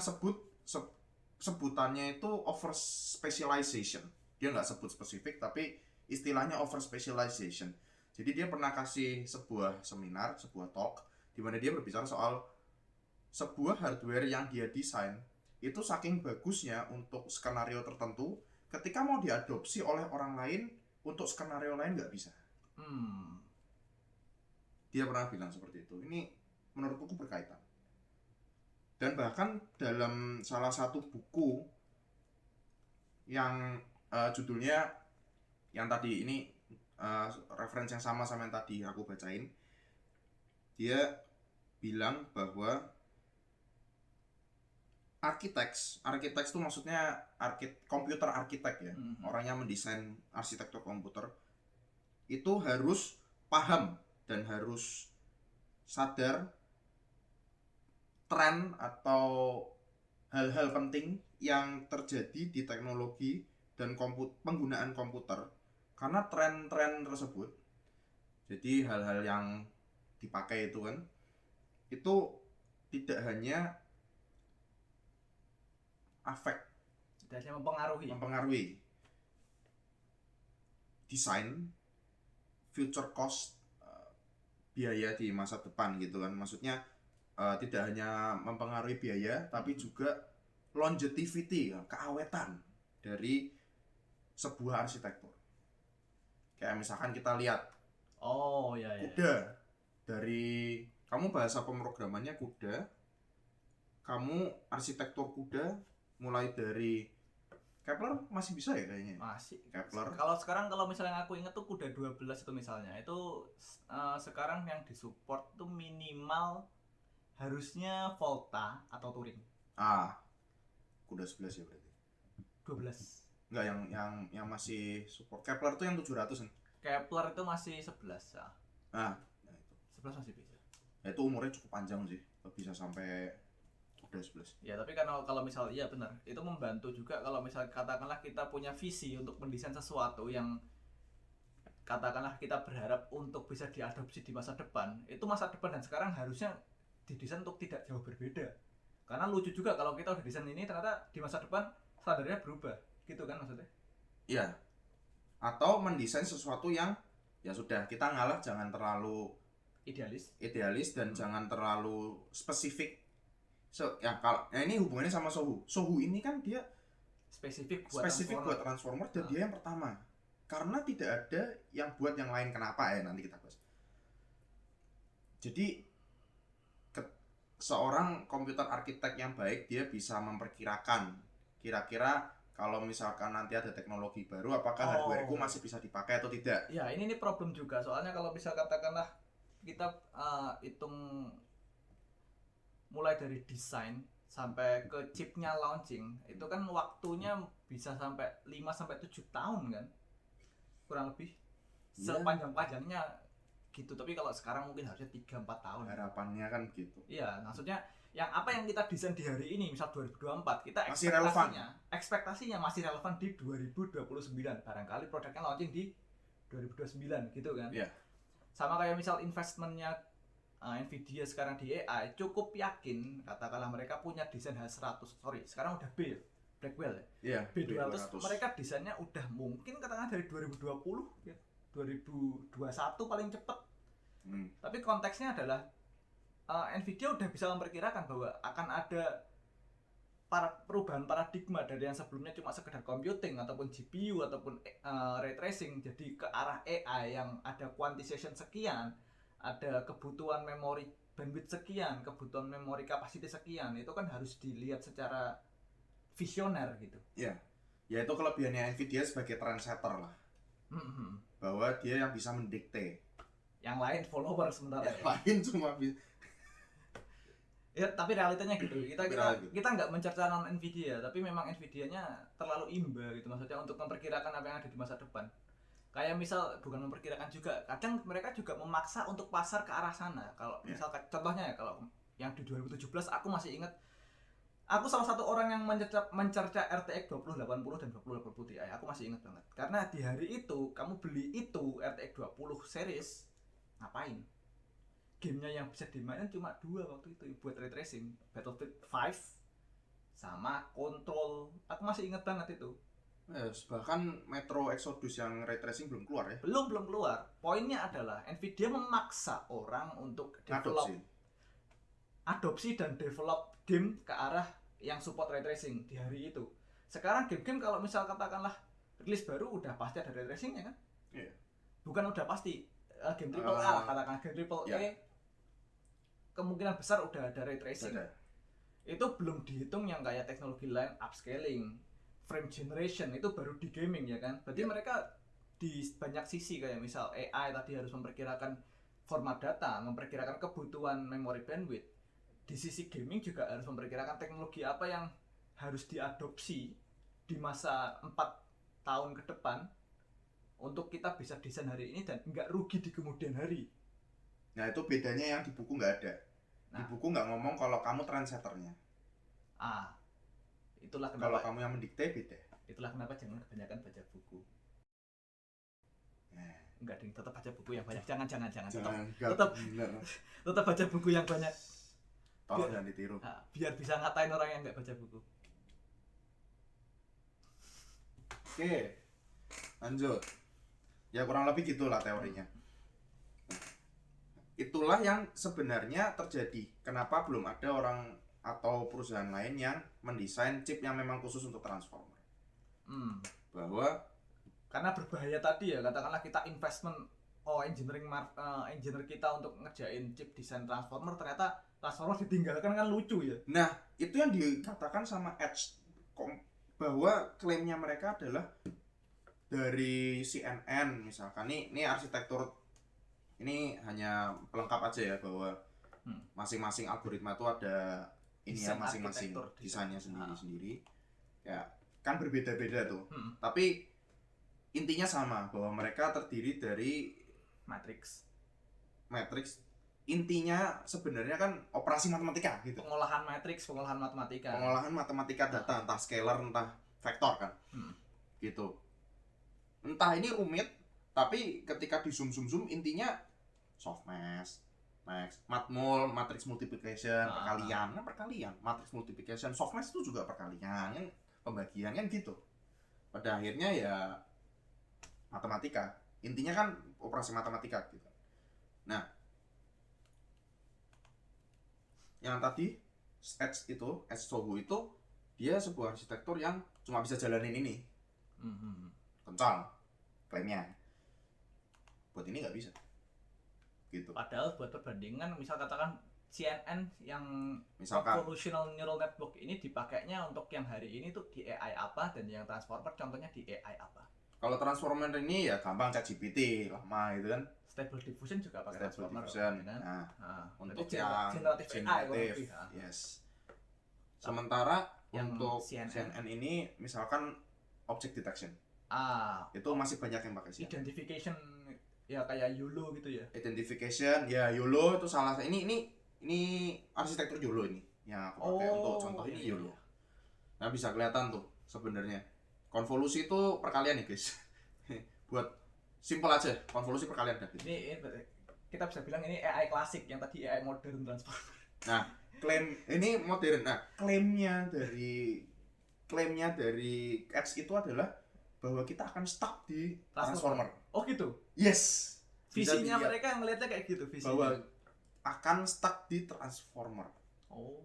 sebutannya itu over specialization. Dia nggak sebut spesifik tapi istilahnya over specialization. Jadi dia pernah kasih sebuah seminar, sebuah talk di mana dia berbicara soal sebuah hardware yang dia desain itu saking bagusnya untuk skenario tertentu, ketika mau diadopsi oleh orang lain untuk skenario lain nggak bisa. Dia pernah bilang seperti itu. Ini menurutku berkaitan. Dan bahkan dalam salah satu buku yang judulnya yang tadi ini referensi yang sama yang tadi aku bacain, dia bilang bahwa architects itu maksudnya komputer arsitek ya, orang yang mendesain arsitektur komputer itu harus paham dan harus sadar tren atau hal-hal penting yang terjadi di teknologi dan penggunaan komputer. Karena tren-tren tersebut, jadi hal-hal yang dipakai itu kan, itu tidak hanya tidak hanya mempengaruhi desain, future cost, biaya di masa depan gitu kan. Maksudnya tidak hanya mempengaruhi biaya, tapi juga longevity, keawetan dari sebuah arsitektur. Kayak misalkan kita lihat CUDA, dari kamu bahasa pemrogramannya CUDA, kamu arsitektur CUDA mulai dari Kepler masih bisa ya kayaknya? Masih. Kepler. Kalau sekarang kalau misalnya aku ingat tuh CUDA 12 itu misalnya, itu sekarang yang disupport tuh minimal harusnya Volta atau Turing. CUDA 11 ya berarti. 12. Enggak, yang masih support Kepler tuh yang 700 kan. Kepler itu masih 11 ya. Nah, itu 11 masih bisa. Ya, itu umurnya cukup panjang sih, bisa sampai udah 11. Ya, tapi kan kalau misal iya benar, itu membantu juga kalau misal katakanlah kita punya visi untuk mendesain sesuatu yang katakanlah kita berharap untuk bisa diadopsi di masa depan. Itu masa depan dan sekarang harusnya didesain untuk tidak jauh berbeda. Karena lucu juga kalau kita udah desain ini ternyata di masa depan standarnya berubah. Gitu kan maksudnya? Iya. Atau mendesain sesuatu yang ya sudah, kita ngalah jangan terlalu idealis dan jangan terlalu spesifik. Kalau ini hubungannya sama Sohu ini kan dia spesifik buat Transformer dan dia yang pertama. Karena tidak ada yang buat yang lain. Kenapa ya, nanti kita bahas. Jadi seorang komputer arsitek yang baik, dia bisa memperkirakan kira-kira kalau misalkan nanti ada teknologi baru, apakah hardware-ku masih bisa dipakai atau tidak. Ya, ini problem juga. Soalnya kalau bisa katakanlah kita hitung mulai dari desain sampai ke chipnya launching, itu kan waktunya bisa sampai 5-7 tahun kan, kurang lebih sepanjang-panjangnya gitu. Tapi kalau sekarang mungkin harusnya 3-4 tahun harapannya kan gitu. Iya, maksudnya yang apa yang kita desain di hari ini, misal 2024, kita ekspektasinya masih relevan di 2029. Barangkali produknya launching di 2029 gitu kan. Iya. Sama kayak misal investmentnya Nvidia sekarang di AI, cukup yakin katakanlah mereka punya desain H100, sekarang udah B ya, Blackwell ya. Iya, B200 mereka desainnya udah mungkin katakanlah dari 2020 ya, 2021 paling cepat. Tapi konteksnya adalah Nvidia udah bisa memperkirakan bahwa akan ada perubahan paradigma dari yang sebelumnya cuma sekedar computing ataupun GPU ataupun ray tracing, jadi ke arah AI yang ada quantization sekian, ada kebutuhan memori bandwidth sekian, kebutuhan memori capacity sekian. Itu kan harus dilihat secara visioner gitu. Iya. Ya itu kelebihannya Nvidia sebagai trendsetter lah. Bahwa dia yang bisa mendikte. Yang lain follower sementara. Yang lain cuma bisa. Ya, tapi realitanya gitu. Kita nggak mencerca Nvidia, tapi memang Nvidia-nya terlalu imba gitu, maksudnya untuk memperkirakan apa yang ada di masa depan. Kayak misal, bukan memperkirakan juga, kadang mereka juga memaksa untuk pasar ke arah sana. Kalau misal contohnya ya, kalau yang di 2017 aku masih ingat, aku salah satu orang yang mencerca RTX 2080 dan 2080 Ti. Aku masih ingat banget. Karena di hari itu kamu beli itu RTX 20 series, ngapain? Gamenya yang bisa dimainin cuma 2 waktu itu buat ray tracing, Battlefield 5 sama Control. Aku masih ingat banget itu. Bahkan Metro Exodus yang ray tracing belum keluar ya? Belum keluar. Poinnya adalah Nvidia memaksa orang untuk adopsi dan develop game ke arah yang support ray tracing di hari itu. Sekarang game-game kalau misal katakanlah rilis baru udah pasti ada ray tracingnya kan? Iya. Bukan udah pasti, game AAA katakan game AAA kemungkinan besar udah ada ray tracing. Itu belum dihitung yang kayak teknologi lain, upscaling, frame generation, itu baru di gaming ya kan. Berarti mereka di banyak sisi, kayak misal AI tadi harus memperkirakan format data, memperkirakan kebutuhan memory bandwidth. Di sisi gaming juga harus memperkirakan teknologi apa yang harus diadopsi di masa 4 tahun ke depan untuk kita bisa desain hari ini dan nggak rugi di kemudian hari. Nah itu bedanya yang di buku nggak ada. Di buku nggak ngomong kalau kamu trendsetternya. Itulah kenapa. Kalau kamu yang mendikte beda. Itulah kenapa jangan kebanyakan baca buku. Enggak ding, tetap baca buku yang banyak. Jangan. Tetap baca buku yang banyak. Tolong jangan ditiru. Biar bisa ngatain orang yang nggak baca buku. Oke, lanjut. Ya kurang lebih gitulah teorinya. Itulah yang sebenarnya terjadi. Kenapa belum ada orang atau perusahaan lain yang mendesain chip yang memang khusus untuk Transformer? Bahwa karena berbahaya tadi ya, katakanlah kita investment engineer kita untuk ngerjain chip desain Transformer, ternyata Transformer ditinggalkan, kan lucu ya. Nah, itu yang dikatakan sama Edge, bahwa klaimnya mereka adalah dari CNN misalkan. Ini arsitektur, ini hanya pelengkap aja ya, bahwa masing-masing algoritma itu ada ini ya, masing-masing desainnya sendiri-sendiri. Ya, kan berbeda-beda tuh. Tapi intinya sama, bahwa mereka terdiri dari matriks. Intinya sebenarnya kan operasi matematika gitu. Pengolahan matriks, pengolahan matematika. Pengolahan matematika data, entah scalar, entah vektor kan. Gitu. Entah ini rumit, tapi ketika di zoom intinya softmax, matmul, matrix multiplication, perkalian, matrix multiplication, softmax itu juga perkalian, kan pembagian kan gitu. Pada akhirnya ya matematika. Intinya kan operasi matematika gitu. Nah, yang tadi Edge Soho itu dia sebuah arsitektur yang cuma bisa jalanin ini. Kencang klaimnya. Buat ini nggak bisa. Gitu. Padahal buat perbandingan, misal katakan CNN yang misalkan Convolutional Neural Network ini dipakainya untuk yang hari ini tuh di AI apa, dan yang Transformer contohnya di AI apa? Kalau Transformer ini ya gampang, ChatGPT lama gitu kan. Stable Diffusion juga pakai Transformer. Diffusion. Kan? Untuk yang generatif, yes. Sementara yang untuk CNN ini misalkan object detection. Itu masih banyak yang pakai CNN. Identification ya kayak YOLO gitu ya. Identification ya YOLO itu salah. Ini arsitektur YOLO ini yang aku pakai untuk contoh ini YOLO. Nah, bisa kelihatan tuh sebenarnya. Konvolusi itu perkalian nih, guys. Buat simpel aja, konvolusi perkalian dah gitu. Ini kita bisa bilang ini AI klasik, yang tadi AI modern transformer. Nah, klaim ini modern. Nah, klaimnya dari Edge itu adalah bahwa kita akan stuck di transformer. Oh gitu. Yes. Visinya mereka ngelihatnya kayak gitu, visinya. Bahwa akan stuck di transformer. Oh.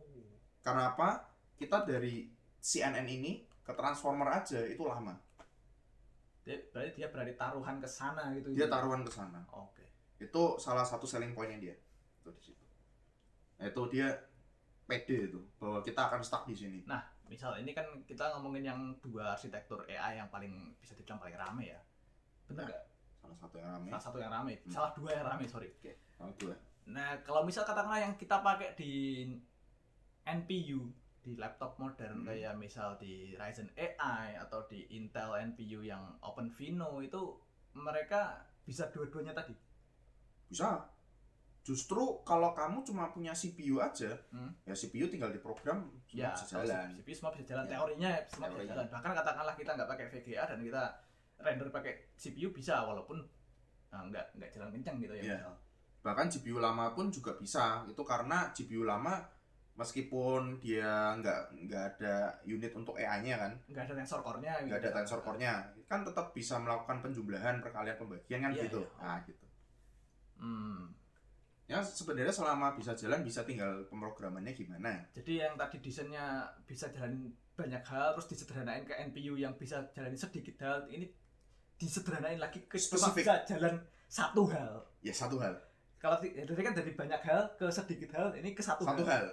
Karena apa? Kita dari CNN ini ke transformer aja itu lama. Berarti dia berarti taruhan ke sana gitu. Dia taruhan ke sana. Oke. Itu salah satu selling point-nya dia. Itu di situ. Itu dia pede itu bahwa kita akan stuck di sini. Nah, misal ini kan kita ngomongin yang dua arsitektur AI yang paling bisa dibilang paling rame ya. Benar nggak? Salah satu yang rame. Salah satu yang rame. Salah dua yang rame, sorry. Oke. Salah dua. Nah, kalau misal katakanlah yang kita pakai di NPU, di laptop modern kayak misal di Ryzen AI atau di Intel NPU yang OpenVINO, itu mereka bisa dua-duanya tadi? Bisa. Justru kalau kamu cuma punya CPU aja, ya CPU tinggal diprogram semua bisa jalan. CPU semua bisa jalan, teorinya semua bisa jalan. Bahkan katakanlah kita nggak pakai VGA dan kita render pakai CPU bisa, walaupun nggak jalan kencang gitu ya. Misal. Bahkan GPU lama pun juga bisa. Itu karena GPU lama meskipun dia nggak ada unit untuk AI-nya kan, nggak ada tensor core-nya, kan tetap bisa melakukan penjumlahan, perkalian, pembagian kan gitu. Nah gitu. Ya sebenarnya selama bisa jalan, bisa tinggal pemrogramannya gimana. Jadi yang tadi desainnya bisa jalanin banyak hal, terus disederhanain ke NPU yang bisa jalanin sedikit hal, ini disederhanain lagi ke cuma bisa jalan satu hal. Ya satu hal. Kalau jadi kan dari banyak hal ke sedikit hal, ini ke satu hal.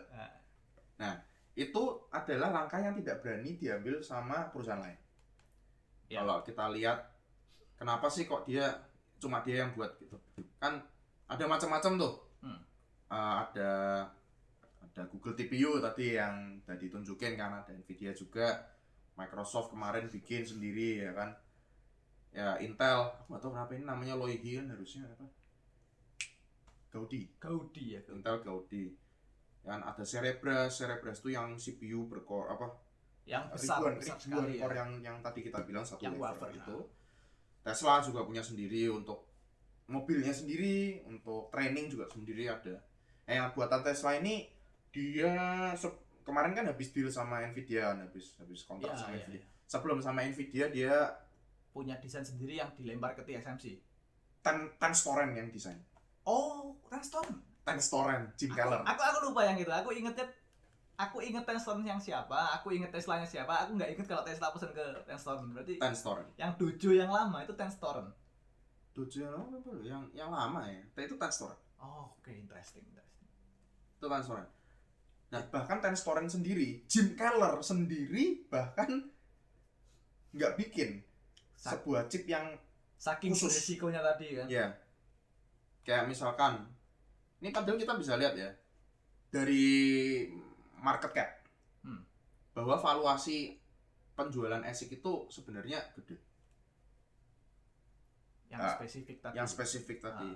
Nah, itu adalah langkah yang tidak berani diambil sama perusahaan lain. Ya. Kalau kita lihat, kenapa sih kok cuma dia yang buat gitu? Kan ada macam-macam tuh. Ada Google TPU tadi yang tadi tunjukin kan, ada Nvidia juga, Microsoft kemarin bikin sendiri ya kan. Ya Intel, aku nggak tahu kenapa ini namanya Loihi kan, harusnya apa? Gaudi ya. Intel Gaudi. Kan ada Cerebras itu yang CPU bercore apa? Yang besar sekali core ya. yang tadi kita bilang satu wafer itu. Tesla juga punya sendiri untuk mobilnya sendiri, untuk training juga sendiri ada. Yang buatan Tesla ini dia kemarin kan habis deal sama Nvidia, habis kontrak sama Nvidia. Sebelum sama Nvidia dia punya desain sendiri yang dilempar ke TSMC. Tenstorrent yang desain. Oh, Tenstorrent, Jim Keller. Aku lupa yang itu. Aku inget Tenstorrent yang siapa, aku inget Teslanya siapa. Aku nggak inget kalau Tesla pesan ke Tenstorrent. Berarti Tenstorrent. Yang Dojo yang lama itu Tenstorrent. Dojo yang lama apa? Yang lama ya. Itu Tenstorrent. Oh, oke, interesting. Itu Tenstorrent. Nah, bahkan Tenstorrent sendiri, Jim Keller sendiri bahkan nggak bikin sebuah chip yang saking resikonya tadi kan. Iya. Kayak misalkan, ini padahal kita bisa lihat ya dari market cap, bahwa valuasi penjualan ASIC itu sebenarnya gede. Yang spesifik tadi.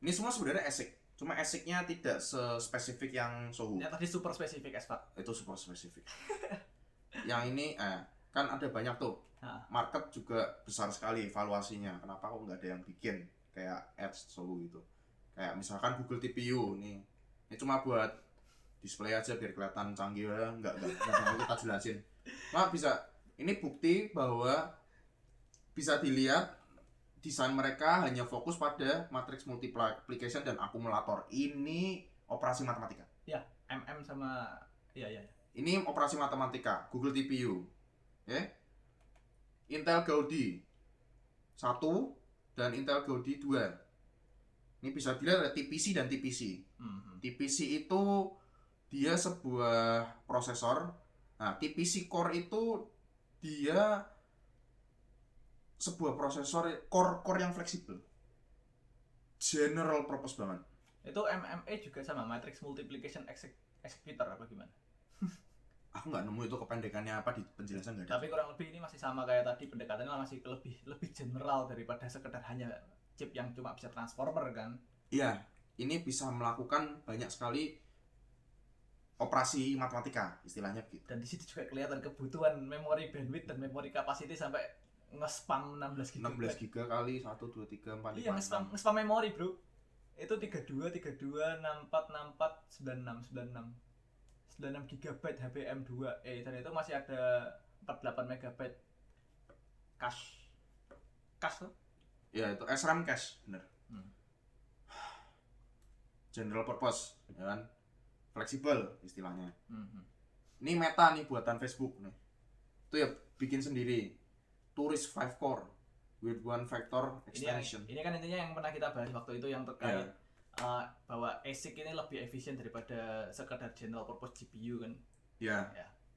Ini semua sebenarnya ASIC. Cuma ASIC-nya tidak sespesifik yang Sohu. Ya tadi super spesifik Aspak. Itu super spesifik. Yang ini kan ada banyak tuh. Market juga besar sekali valuasinya. Kenapa kok nggak ada yang bikin kayak Edge Sohu itu? Kayak misalkan Google TPU nih. Ini cuma buat display aja biar kelihatan canggih ya. Nggak mau kita jelasin. Ini bukti bahwa bisa dilihat desain mereka hanya fokus pada matrix multiplication dan akumulator. Ini operasi matematika. Ya, MM sama iya. Ini operasi matematika, Google TPU. Intel Gaudi 1 dan Intel Gaudi 2. Ini bisa dilihat ada TPC dan TPC. TPC itu dia sebuah prosesor. Nah, TPC core itu dia sebuah prosesor core yang fleksibel, general purpose banget. Itu MMA juga sama, matrix multiplication executor apa gimana? Aku nggak nemu itu kependekannya apa di penjelasan nggak ada. Tapi kurang lebih ini masih sama kayak tadi, pendekatannya masih lebih general daripada sekedar hanya chip yang cuma bisa transformer kan? Iya, ini bisa melakukan banyak sekali operasi matematika istilahnya gitu. Dan di situ juga kelihatan kebutuhan memori bandwidth dan memori capacity sampai nge-spam 16 GB kali 1, 2, 3, 4, 5, 6. Iya, nge-spam memori bro. Itu 32, 64, 96 GB HBM2E dan itu masih ada 48 MB cache tuh? Ya itu SRAM cache, bener. General purpose, ya kan? Fleksibel istilahnya. Ini Meta nih buatan Facebook nih. Itu ya bikin sendiri. Turis 5 core with 1 vector extension. Ini kan intinya yang pernah kita bahas waktu itu yang terkait bahwa ASIC ini lebih efisien daripada sekedar general purpose GPU kan. Iya.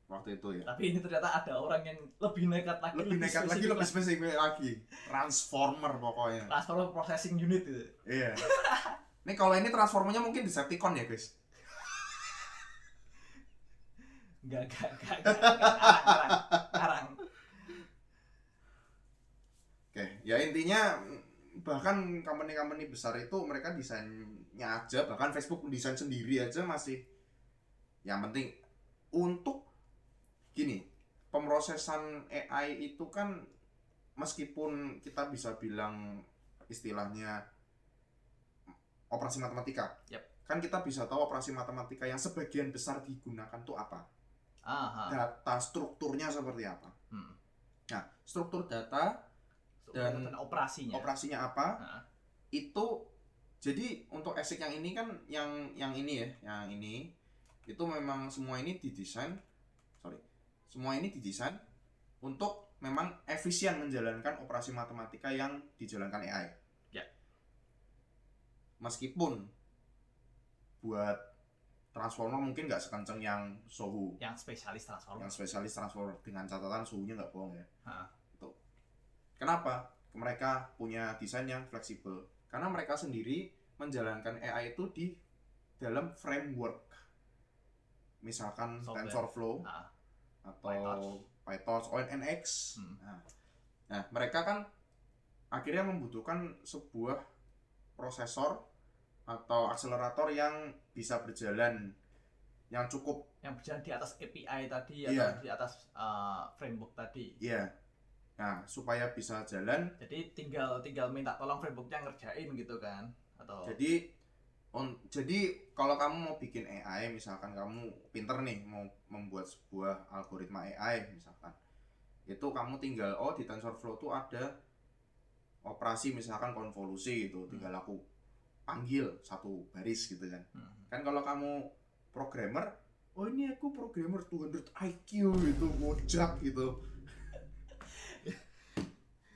Waktu itu ya. Tapi ini ternyata ada orang yang lebih nekat lagi, lebih spesifik lagi. Transformer pokoknya. Transformer processing unit itu. Iya. Nih kalau ini transformernya mungkin Decepticon ya, guys. Enggak. Karang. Oke, ya intinya bahkan company-company besar itu mereka desainnya aja, bahkan Facebook desain sendiri aja masih. Yang penting untuk gini, pemrosesan AI itu kan meskipun kita bisa bilang istilahnya operasi matematika. Kan kita bisa tahu operasi matematika yang sebagian besar digunakan tuh apa? Data strukturnya seperti apa? Nah, struktur data dan operasinya apa? Itu jadi untuk ASIC yang ini kan yang ini ya, yang ini itu memang semua ini didesain untuk memang efisien menjalankan operasi matematika yang dijalankan AI. Meskipun buat transformer mungkin nggak sekenceng yang Sohu. Yang spesialis transformer dengan catatan suhunya nggak bohong ya. Itu. Kenapa? Mereka punya desain yang fleksibel. Karena mereka sendiri menjalankan AI itu di dalam framework. Misalkan TensorFlow atau PyTorch, ONNX. Nah, mereka kan akhirnya membutuhkan sebuah prosesor atau akselerator yang bisa berjalan, yang berjalan di atas API tadi atau di atas framework tadi. Iya. Nah, supaya bisa jalan, jadi tinggal minta tolong frameworknya ngerjain gitu kan? Atau jadi kalau kamu mau bikin AI, misalkan kamu pinter nih mau membuat sebuah algoritma AI misalkan, itu kamu tinggal di TensorFlow tuh ada operasi misalkan konvolusi gitu, tinggal aku panggil satu baris gitu kan. Kan kalau kamu programmer, ini aku programmer 200 IQ itu wojak gitu.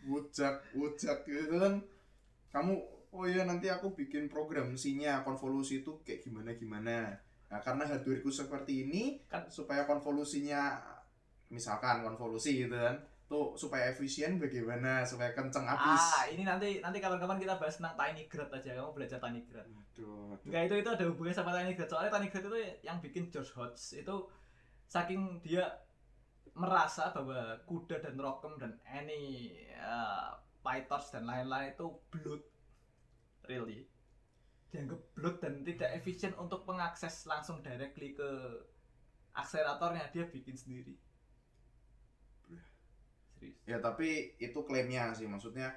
wojak gitu kan. Kamu nanti aku bikin program C-nya konvolusi itu kayak gimana. Nah, karena hardwareku seperti ini kan, supaya konvolusinya misalkan konvolusi gitu kan, tuh supaya efisien bagaimana, supaya kenceng habis. Ini nanti kapan-kapan kita bahas tentang TinyGrad aja. Kamu belajar TinyGrad. Enggak, itu ada hubungannya sama TinyGrad. Soalnya TinyGrad itu yang bikin George Hotz itu saking dia merasa bahwa CUDA dan ROCm dan any PyTorch dan lain-lain itu bloat, really dianggap bloat dan tidak efisien untuk mengakses langsung directly ke akseleratornya, dia bikin sendiri. Serius. Ya tapi itu klaimnya sih, maksudnya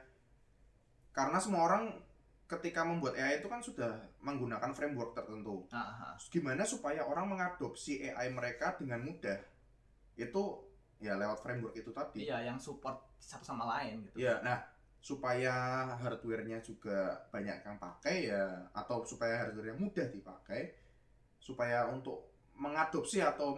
karena semua orang ketika membuat AI itu kan sudah menggunakan framework tertentu. Gimana supaya orang mengadopsi AI mereka dengan mudah? Itu ya lewat framework itu tadi. Iya, yang support satu sama lain gitu. Iya, nah supaya hardware-nya juga banyak yang pakai ya, atau supaya hardware-nya mudah dipakai, supaya untuk mengadopsi atau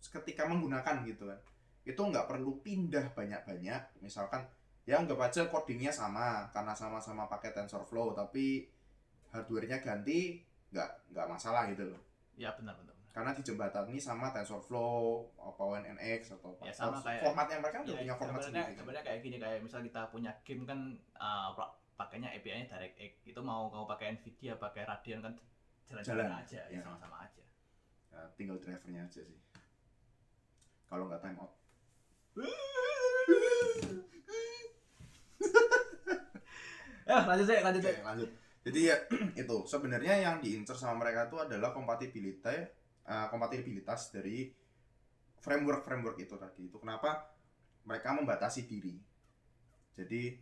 ketika menggunakan gitu kan, itu nggak perlu pindah banyak-banyak. Misalkan ya anggap aja codingnya sama karena sama-sama pakai TensorFlow, tapi hardware-nya ganti, nggak masalah gitu loh. Ya benar. Karena dijembatani sama TensorFlow, OpenNX atau ya, sama kayak formatnya mereka udah punya format sendiri. Sebenarnya kayak gini, kayak misal kita punya game kan pakainya API-nya DirectX, itu mau pakai Nvidia, pakai Radeon kan jalan-jalan aja, ya sama-sama aja. Ya, tinggal drivernya aja sih. Kalau nggak time out. Lanjut. Lanjut. Jadi ya itu sebenarnya yang diincer sama mereka itu adalah kompatibilitas dari framework itu tadi. Itu kenapa mereka membatasi diri. Jadi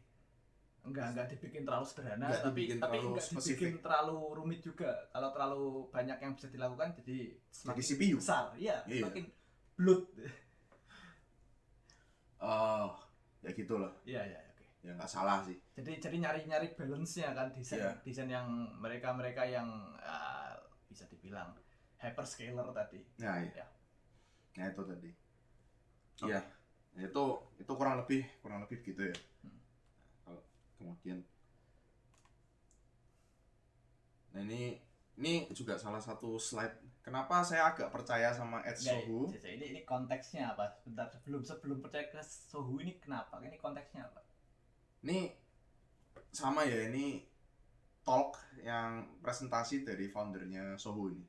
enggak dibikin terlalu sederhana, tapi enggak dibikin terlalu rumit juga. Kalau terlalu banyak yang bisa dilakukan jadi semakin CPU besar. Iya, semakin bloat. Ya gitulah. Iya, oke. Ya nggak salah sih. Jadi nyari balance-nya kan, desain yang mereka yang bisa dibilang hyperscaler tadi. Nah, iya. Nah, itu tadi. Iya. Itu kurang lebih gitu ya. Kalau kemudian nah ini juga salah satu slide. Kenapa saya agak percaya sama Ed Sohu? Ini konteksnya apa? Sebentar, sebelum percaya ke Sohu ini kenapa? Ini konteksnya apa? Ini sama ya, ini talk yang presentasi dari foundernya Sohu ini.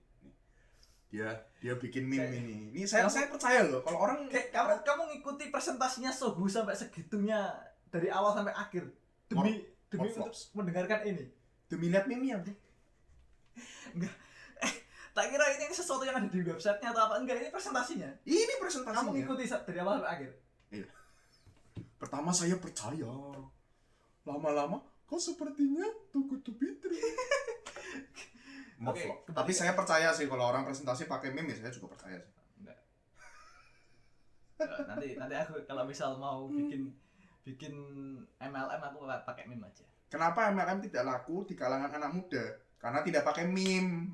Dia bikin meme ini. Ini saya percaya loh kalau orang kamu ngikuti presentasinya Sohu sampai segitunya dari awal sampai akhir demi untuk mendengarkan ini. Demi lihat meme-nya. Enggak. Tak kira ini sesuatu yang ada di websitenya atau apa. Enggak, ini presentasinya. Ini presentasinya. Kamu ngikuti dari awal sampai akhir. Iya. Pertama saya percaya. Lama-lama kok sepertinya too good to be true. Okay, tapi saya percaya sih kalau orang presentasi pakai meme, saya juga percaya sih. Enggak. Nanti aku kalau misal mau bikin MLM aku pakai meme aja. Kenapa MLM tidak laku di kalangan anak muda? Karena tidak pakai meme.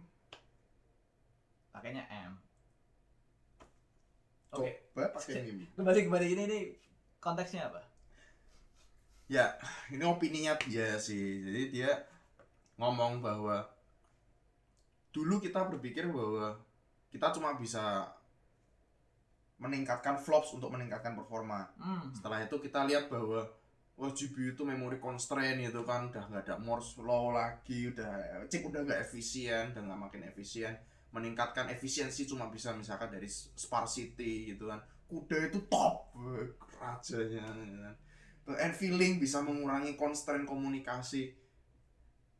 Pakainya M. Coba pakai meme. Kembali ini konteksnya apa? Ya, ini opininya dia sih. Jadi dia ngomong bahwa dulu kita berpikir bahwa kita cuma bisa meningkatkan flops untuk meningkatkan performa. Setelah itu kita lihat bahwa GPU itu memori constraint gitu kan, udah nggak ada Moore's law lagi, chip udah nggak efisien dan nggak makin efisien. Meningkatkan efisiensi cuma bisa misalkan dari sparsity gitu kan. CUDA itu top rajanya gitu kan. NVLink bisa mengurangi constraint komunikasi.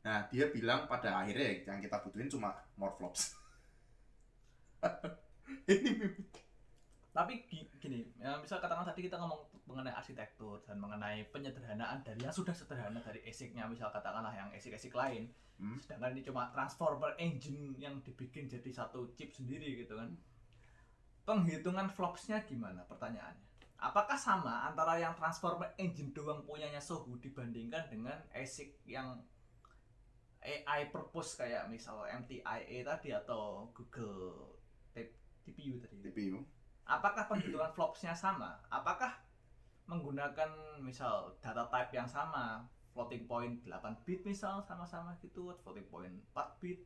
Nah, dia bilang pada akhirnya yang kita butuhin cuma more flops. Tapi gini, ya misal katakan tadi kita ngomong mengenai arsitektur dan mengenai penyederhanaan dari yang sudah sederhana dari ASIC-nya, misal katakanlah yang ASIC lain. Sedangkan ini cuma transformer engine yang dibikin jadi satu chip sendiri gitu kan. Penghitungan flops-nya gimana pertanyaannya? Apakah sama antara yang transformer engine doang punyanya Sohu dibandingkan dengan ASIC yang AI purpose kayak misal MTIA tadi atau Google TPU tadi? TPU. Apakah penghitungan flops-nya sama? Apakah menggunakan misal data type yang sama, floating point 8 bit misal sama-sama gitu, floating point 4 bit,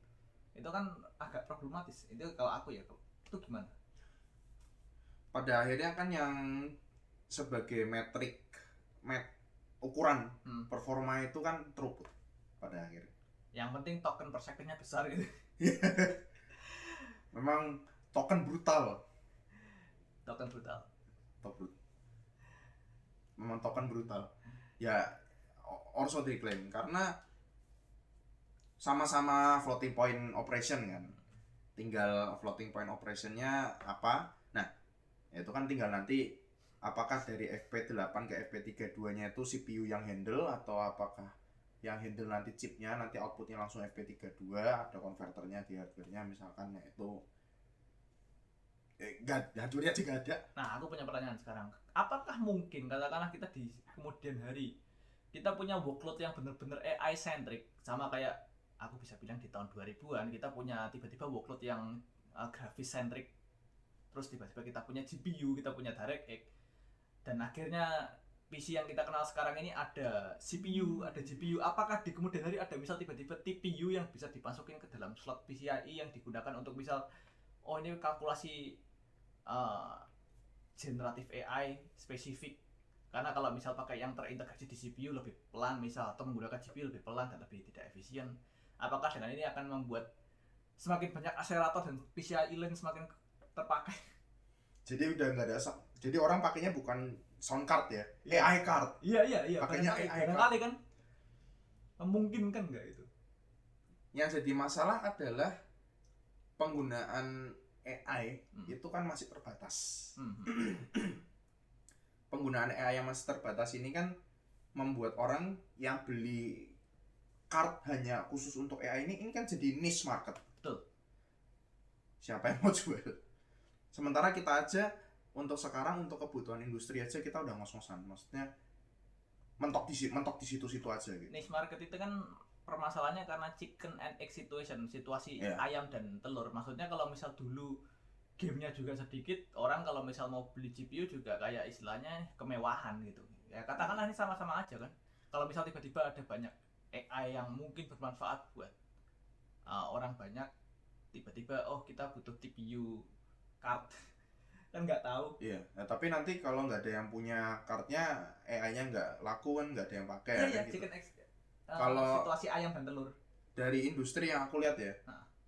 itu kan agak problematis. Itu kalau aku ya, itu gimana? Pada akhirnya kan yang sebagai ukuran performa itu kan throughput pada akhirnya. Yang penting token per second-nya besar gitu. Memang token brutal. Token brutal. Memang token brutal. Ya also diklaim karena sama-sama floating point operation kan. Tinggal floating point operationnya apa. Nah, itu kan tinggal nanti apakah dari FP8 ke FP32-nya itu CPU yang handle atau apakah yang handle nanti chipnya, nanti outputnya langsung FP32, ada konverternya di hardware-nya misalkan, yaitu hardware-nya juga ada. Nah, aku punya pertanyaan sekarang. Apakah mungkin katakanlah kita di kemudian hari kita punya workload yang benar-benar AI centric, sama kayak aku bisa bilang di tahun 2000-an kita punya tiba-tiba workload yang grafis centric, terus tiba-tiba kita punya GPU, kita punya DirectX, dan akhirnya PC yang kita kenal sekarang ini ada CPU, ada GPU. Apakah di kemudian hari ada misal tiba-tiba TPU yang bisa dimasukin ke dalam slot PCIe yang digunakan untuk misal, oh ini kalkulasi generatif AI spesifik, karena kalau misal pakai yang terintegrasi di CPU lebih pelan misal, atau menggunakan GPU lebih pelan dan lebih tidak efisien. Apakah dengan ini akan membuat semakin banyak akselerator dan PCIe lane semakin terpakai? Jadi udah nggak ada, jadi orang pakainya bukan sound card ya, AI card. Iya. Pakainya AI card. Barangkali kan memungkinkan nggak itu? Yang jadi masalah adalah penggunaan AI itu kan masih terbatas. Penggunaan AI yang masih terbatas ini kan membuat orang yang beli card hanya khusus untuk AI ini kan jadi niche market. Betul. Siapa yang mau jual? Sementara kita aja untuk sekarang, untuk kebutuhan industri aja kita udah ngos-ngosan, maksudnya mentok di situ-situ aja gitu. Niche market itu kan permasalahannya karena chicken and egg situation, situasi ayam dan telur. Maksudnya kalau misal dulu gamenya juga sedikit, orang kalau misal mau beli GPU juga kayak istilahnya kemewahan gitu. Ya katakanlah ini sama-sama aja kan. Kalau misal tiba-tiba ada banyak AI yang mungkin bermanfaat buat orang banyak, tiba-tiba oh kita butuh TPU card kan nggak tahu. Iya, tapi nanti kalau nggak ada yang punya cardnya, AI-nya nggak laku kan, nggak ada yang pakai. Iya, gitu. Chicken egg. Kalau situasi ayam dan telur. Dari industri yang aku lihat ya,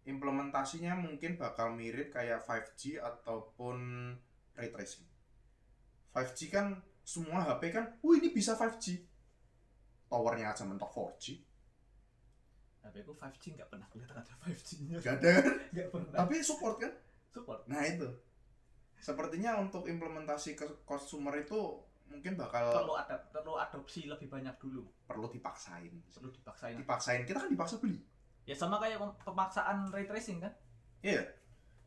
implementasinya mungkin bakal mirip kayak 5G ataupun ray tracing. 5G kan semua HP kan, ini bisa 5G. Towernya aja mentok 4G. HP ku 5G nggak pernah kelihatan ada 5G-nya. Nggak ada kan? Nggak pernah. Tapi support kan? Support. Nah itu. Sepertinya untuk implementasi ke consumer itu mungkin bakal perlu adopsi lebih banyak dulu. Perlu dipaksain. Kita kan dipaksa beli. Ya sama kayak pemaksaan ray tracing kan? Iya.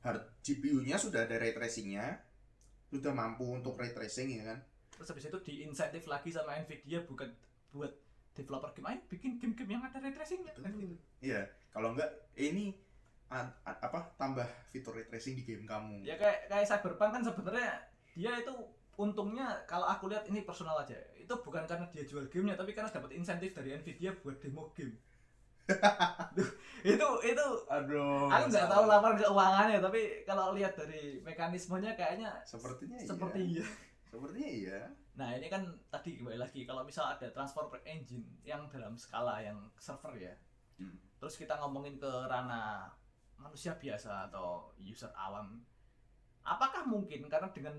Hard GPU-nya sudah ada ray tracing-nya, sudah mampu untuk ray tracing ya kan. Terus habis itu diinsentif lagi sama Nvidia bukan buat developer game, ayo bikin game-game yang ada ray tracing-nya. Iya. Kalau enggak ini tambah fitur ray tracing di game kamu. Ya kayak Cyberpunk kan sebenarnya dia itu untungnya, kalau aku lihat ini personal aja, itu bukan karena dia jual gamenya, tapi karena dapat insentif dari Nvidia buat demo game. itu aduh, aku nggak tahu laporan keuangannya, tapi kalau lihat dari mekanismenya kayaknya sepertinya iya. Nah ini kan tadi kembali lagi, kalau misal ada transformer engine yang dalam skala yang server ya, terus kita ngomongin ke ranah manusia biasa atau user awam, apakah mungkin karena dengan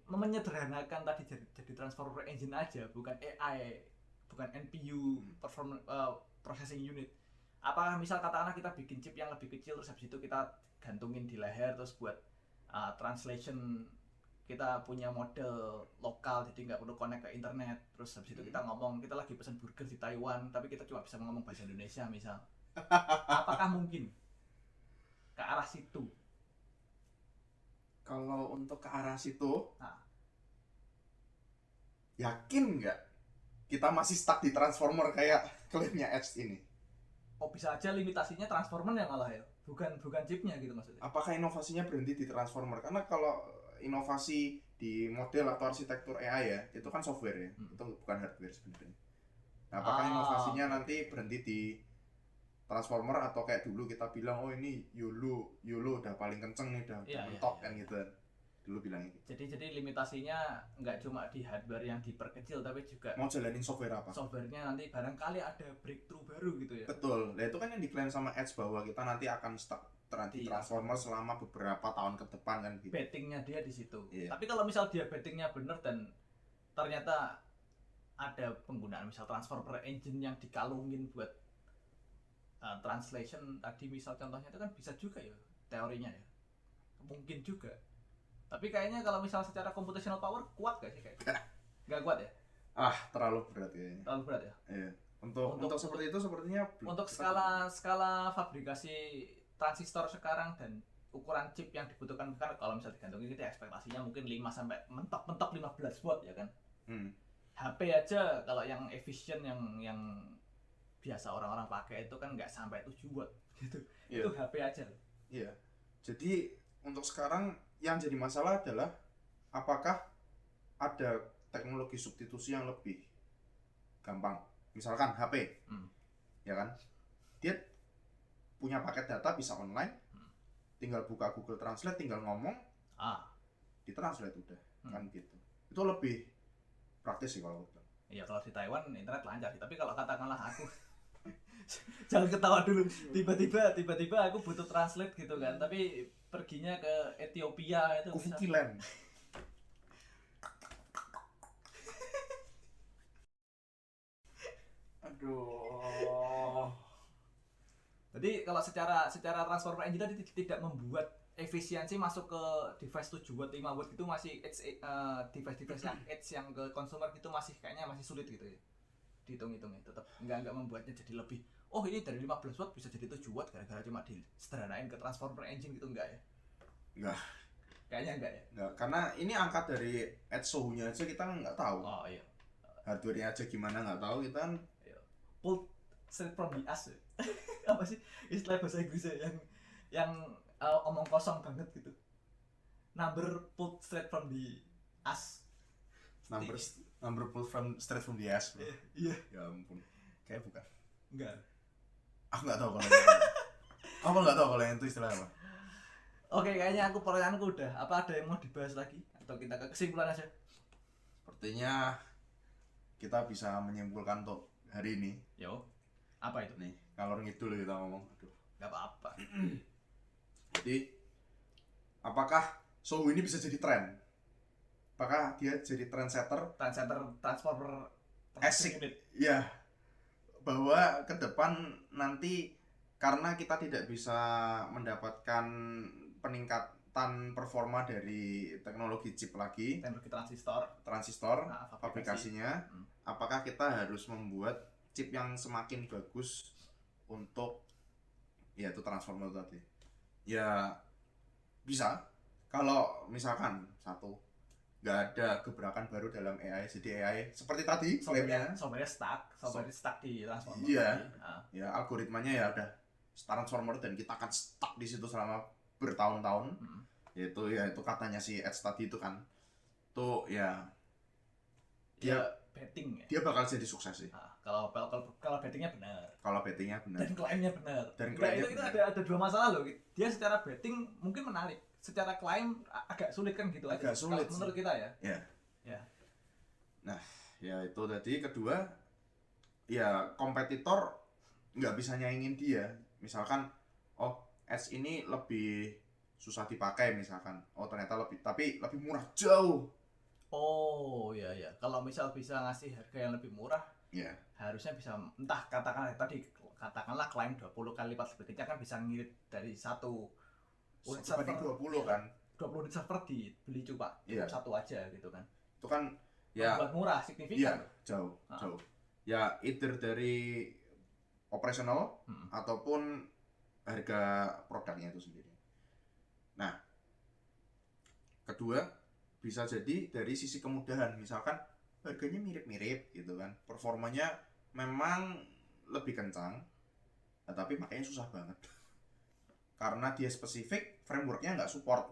menyederhanakan tadi jadi transformer engine aja, bukan AI, bukan NPU processing unit, apakah misal katakanlah kita bikin chip yang lebih kecil, terus habis itu kita gantungin di leher, terus buat translation kita punya model lokal, jadi nggak perlu connect ke internet, terus habis itu kita ngomong kita lagi pesen burger di Taiwan tapi kita cuma bisa ngomong bahasa Indonesia misal. Apakah mungkin ke arah situ? Kalau untuk ke arah situ, yakin nggak kita masih stuck di transformer kayak klaimnya Edge ini? Oh bisa aja limitasinya transformer yang malah ya, bukan chipnya gitu maksudnya. Apakah inovasinya berhenti di transformer? Karena kalau inovasi di model atau arsitektur AI ya, itu kan software ya, itu bukan hardware sebenarnya. Nah, apakah inovasinya nanti berhenti di transformer atau kayak dulu kita bilang oh ini YOLO udah paling kenceng nih, udah mentok kan gitu. dulu bilangnya gitu. Jadi limitasinya nggak cuma di hardware yang diperkecil, tapi juga mau jalanin software apa. Softwarenya nanti barangkali ada breakthrough baru gitu ya. Betul. Nah itu kan yang diklaim sama Edge bahwa kita nanti akan stuck di Transformer selama beberapa tahun ke depan kan gitu. Bettingnya dia di situ. Iya. Tapi kalau misal dia bettingnya bener dan ternyata ada penggunaan misal Transformer Engine yang dikalungin buat translation tadi misal contohnya itu kan bisa juga ya teorinya ya. Mungkin juga. Tapi kayaknya kalau misal secara computational power kuat gak sih kayaknya? Gak kuat ya? Terlalu berat ya. Terlalu berat ya? Iya. Untuk seperti itu sepertinya untuk skala fabrikasi transistor sekarang dan ukuran chip yang dibutuhkan kan kalau misal digantungin kita ekspektasinya mungkin 5 sampai mentok 15 watt ya kan. HP aja kalau yang efisien yang biasa orang-orang pakai itu kan nggak sampai 7 watt gitu. Yeah. Itu HP aja loh. Iya. Jadi untuk sekarang yang jadi masalah adalah apakah ada teknologi substitusi yang lebih gampang. Misalkan HP. Ya kan? Dia punya paket data bisa online. Tinggal buka Google Translate, tinggal ngomong. Ditranslate udah. Kan gitu. Itu lebih praktis sih kalau gitu. Iya, kalau di Taiwan internet lancar sih. Tapi kalau katakanlah aku jangan ketawa dulu. Tiba-tiba aku butuh translate gitu kan. Tapi perginya ke Ethiopia itu Kufukiland. Aduh. Jadi kalau secara Transformer Engine tadi tidak membuat efisiensi masuk ke device 7 watt 5 watt gitu masih device yang edge yang ke consumer gitu masih kayaknya masih sulit gitu ya. Dihitung-hitungnya tetap enggak membuatnya jadi lebih. Oh, ini dari 15 watt bisa jadi 7 watt gara-gara cuma disederhanain ke Transformer Engine gitu enggak ya? Enggak. Kayaknya enggak ya? Enggak, karena ini angkat dari edge suhunya aja kita nggak tahu. Oh iya. Hardware-nya aja gimana nggak tahu kita kan. Pull straight from the ass. Apa sih istilah bahasa Inggrisnya yang omong kosong banget gitu. Number pulled straight from the ass. Number pulled straight from the ass. Iya. Ya ampun. Kayak bukan. Enggak. Aku nggak tahu kalau itu. Aku nggak tahu kalau yang itu istilah apa. Oke, kayaknya pertanyaanku udah. Apa ada yang mau dibahas lagi? Atau kita ke kesimpulan aja? Sepertinya kita bisa menyimpulkan untuk hari ini. Yo. Apa itu? Nih, ngalor ngidul kita ngomong. Aduh. Gak apa-apa. Jadi, apakah Sohu ini bisa jadi tren? Apakah dia jadi trendsetter? Transformer Asik. Ya. Bahwa ke depan nanti karena kita tidak bisa mendapatkan peningkatan performa dari teknologi chip lagi, teknologi transistor fabrikasinya, apakah kita harus membuat chip yang semakin bagus untuk yaitu transformer tadi? Ya bisa kalau misalkan nggak ada gebrakan baru dalam AI, jadi AI seperti tadi klaimnya software stuck di transformer. Iya. Ya algoritmanya ya udah transformer dan kita akan stuck di situ selama bertahun-tahun. Yaitu katanya si Edge tadi itu kan. Tuh ya dia betting ya. Dia bakal jadi sukses sih. Kalau bettingnya benar. Kalau bettingnya benar. Dan klaimnya benar. Dan klaimnya itu ada dua masalah loh. Dia secara betting mungkin menarik. Secara klaim agak sulit kan gitu agak aja. Sulit kalau menurut kita ya. Ya. Nah, ya itu tadi. Kedua, ya kompetitor nggak bisa nyaingin dia. Misalkan, Edge ini lebih susah dipakai misalkan. Ternyata tapi lebih murah jauh. Oh iya. Kalau misal bisa ngasih harga yang lebih murah, harusnya bisa entah katakanlah klaim 20 kali lipat lebih kecil kan bisa ngirit dari satu unit server 20 kan. 20 unit server dibeli cukup satu aja gitu kan. Itu kan ya buat murah signifikan. Jauh. Ya either dari operasional ataupun harga produknya itu sendiri. Nah, kedua bisa jadi dari sisi kemudahan, misalkan harganya mirip-mirip gitu kan, performanya memang lebih kencang, tapi makanya susah banget karena dia spesifik, frameworknya nggak support.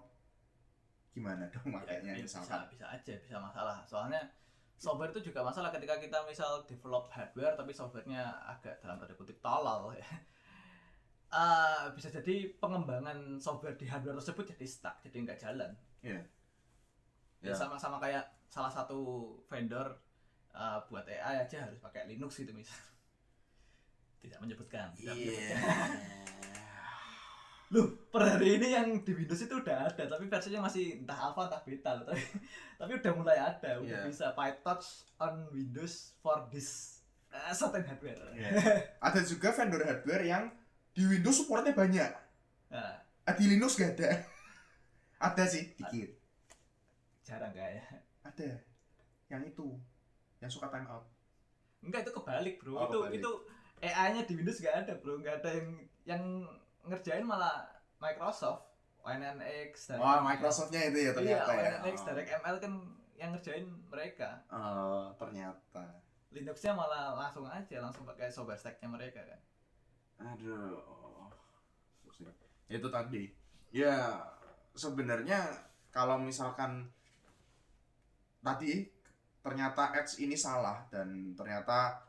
Gimana dong makanya misalkan? Bisa masalah. Soalnya software itu juga masalah ketika kita misal develop hardware tapi softwarenya agak dalam tanda kutip tolol ya. Bisa jadi pengembangan software di hardware tersebut jadi stuck, jadi nggak jalan. Ya sama-sama kayak salah satu vendor buat AI aja harus pakai Linux gitu misal. Tidak menyebutkan. Loh, per hari ini yang di Windows itu udah ada, tapi versinya masih entah alpha entah beta loh. Tapi udah mulai ada, udah bisa PyTorch on Windows for this certain hardware. Ada juga vendor hardware yang di Windows supportnya banyak. Di Linux gak ada. Ada sih, dikit. Jarang ya. Ada. Yang itu, yang suka time out. Enggak, itu kebalik bro. Itu AI-nya di Windows gak ada bro. Gak ada yang ngerjain malah Microsoft. ONNX dan Microsoftnya itu ya ternyata. Iya, ONNX DirectML kan yang ngerjain mereka. Ternyata. Linuxnya malah langsung pakai software stack-nya mereka kan. Aduh. Itu tadi. Ya sebenarnya kalau misalkan tadi ternyata Edge ini salah dan ternyata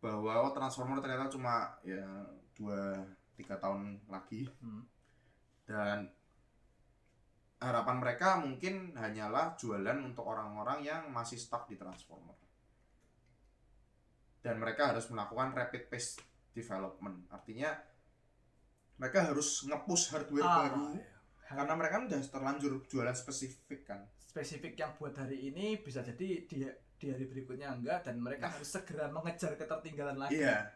bahwa Transformer ternyata cuma ya 2-3 tahun lagi. Dan harapan mereka mungkin hanyalah jualan untuk orang-orang yang masih stuck di Transformer. Dan mereka harus melakukan rapid pace development. Artinya mereka harus nge-push hardware baru. Karena mereka kan udah terlanjur jualan spesifik kan. Spesifik yang buat hari ini bisa jadi di hari berikutnya enggak, dan mereka harus segera mengejar ketertinggalan lagi. Iya.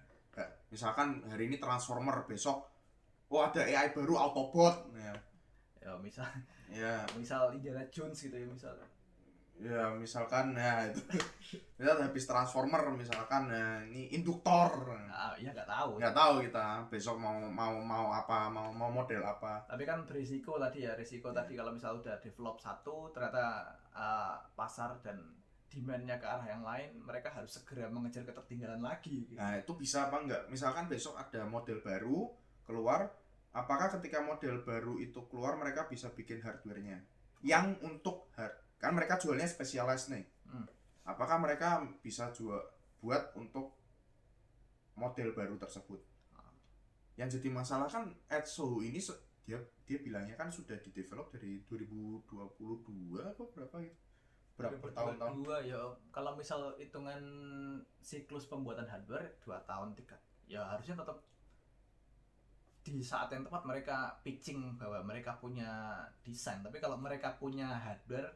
Misalkan hari ini Transformer, besok ada AI baru Autobot. Ya misal Indiana Jones gitu ya misalnya. Ya misalkan itu kita habis Transformer misalkan ini induktor. Ya nggak tahu kita besok mau apa, mau model apa. Tapi kan berisiko tadi tadi kalau misal udah develop satu ternyata pasar dan demand-nya ke arah yang lain, mereka harus segera mengejar ketertinggalan lagi gitu. Nah itu bisa apa enggak, misalkan besok ada model baru keluar, apakah ketika model baru itu keluar mereka bisa bikin hardware-nya yang untuk kan mereka jualnya specialized nih. Apakah mereka bisa buat untuk model baru tersebut? Yang jadi masalah kan Edge ini dia bilangnya kan sudah di-develop dari 2022 apa berapa gitu. Berapa tahun-tahun? Ya kalau misal hitungan siklus pembuatan hardware 2 tahun 3. Ya harusnya tetap di saat yang tepat mereka pitching bahwa mereka punya desain. Tapi kalau mereka punya hardware,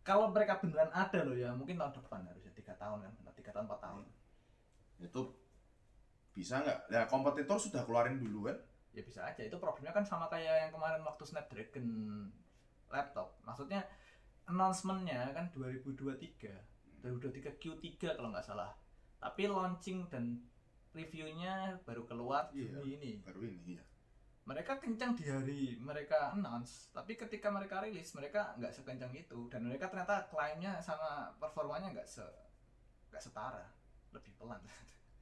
kalau mereka beneran ada loh ya, mungkin tahun depan harusnya 3 tahun kan, 3 tahun 4 tahun. Itu bisa nggak? Ya kompetitor sudah keluarin dulu kan? Ya bisa aja. Itu problemnya kan sama kayak yang kemarin waktu Snapdragon laptop. Maksudnya announcement-nya kan 2023 Q3 kalau nggak salah. Tapi launching dan reviewnya baru keluar Juni ini. Baru ini ya. Mereka kencang di hari mereka announce, tapi ketika mereka rilis mereka nggak sekencang itu, dan mereka ternyata klaimnya sama performanya nggak setara, lebih pelan.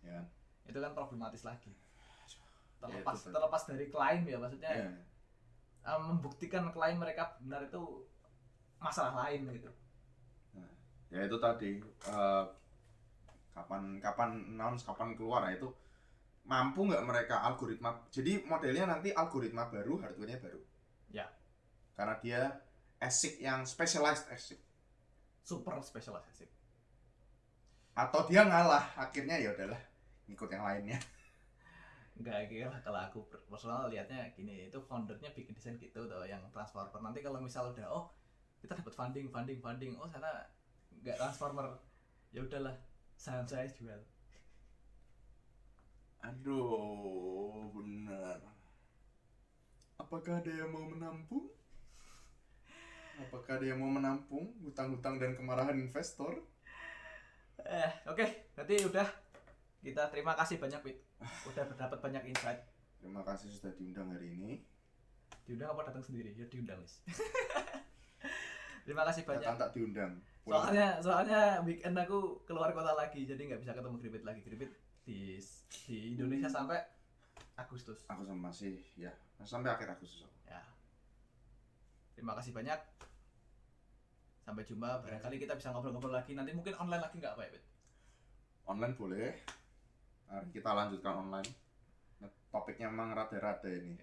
Ya. Itu kan problematis lagi. Terlepas dari klaim ya, maksudnya membuktikan klaim mereka benar itu masalah lain gitu. Nah, ya itu tadi kapan announce, kapan keluar, itu mampu nggak mereka algoritma. Jadi modelnya nanti algoritma baru, hardware-nya baru. Ya. Karena dia ASIC yang specialized ASIC. Super specialized ASIC. Atau dia ngalah, akhirnya ya udahlah ngikut yang lainnya. Enggak, kira kalau aku personal lihatnya gini, itu foundernya bikin desain gitu tuh yang Transformer. Nanti kalau misal udah kita dapat funding, sana nggak Transformer, ya udahlah saham saya jual. Aduh, benar. Apakah ada yang mau menampung? Hutang-hutang dan kemarahan investor? Oke, berarti udah. Kita terima kasih banyak, Wit. Udah dapat banyak insight. Terima kasih sudah diundang hari ini. Diundang apa datang sendiri? Ya diundang, Wis. Terima kasih banyak. Datang tak diundang. Soalnya weekend aku keluar kota lagi, jadi nggak bisa ketemu Gribit lagi. Gribit di Indonesia sampai Agustus. Aku masih sampai akhir Agustus. Ya. Terima kasih banyak. Sampai jumpa. Barangkali kita bisa ngobrol-ngobrol lagi. Nanti mungkin online lagi nggak apa ya, Wit? Online boleh. Mari kita lanjutkan online. Topiknya memang rada-rada ini.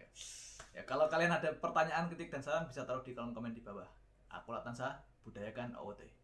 Ya, kalau kalian ada pertanyaan, kritik dan saran bisa taruh di kolom komen di bawah Aku Latansa, budayakan OOT.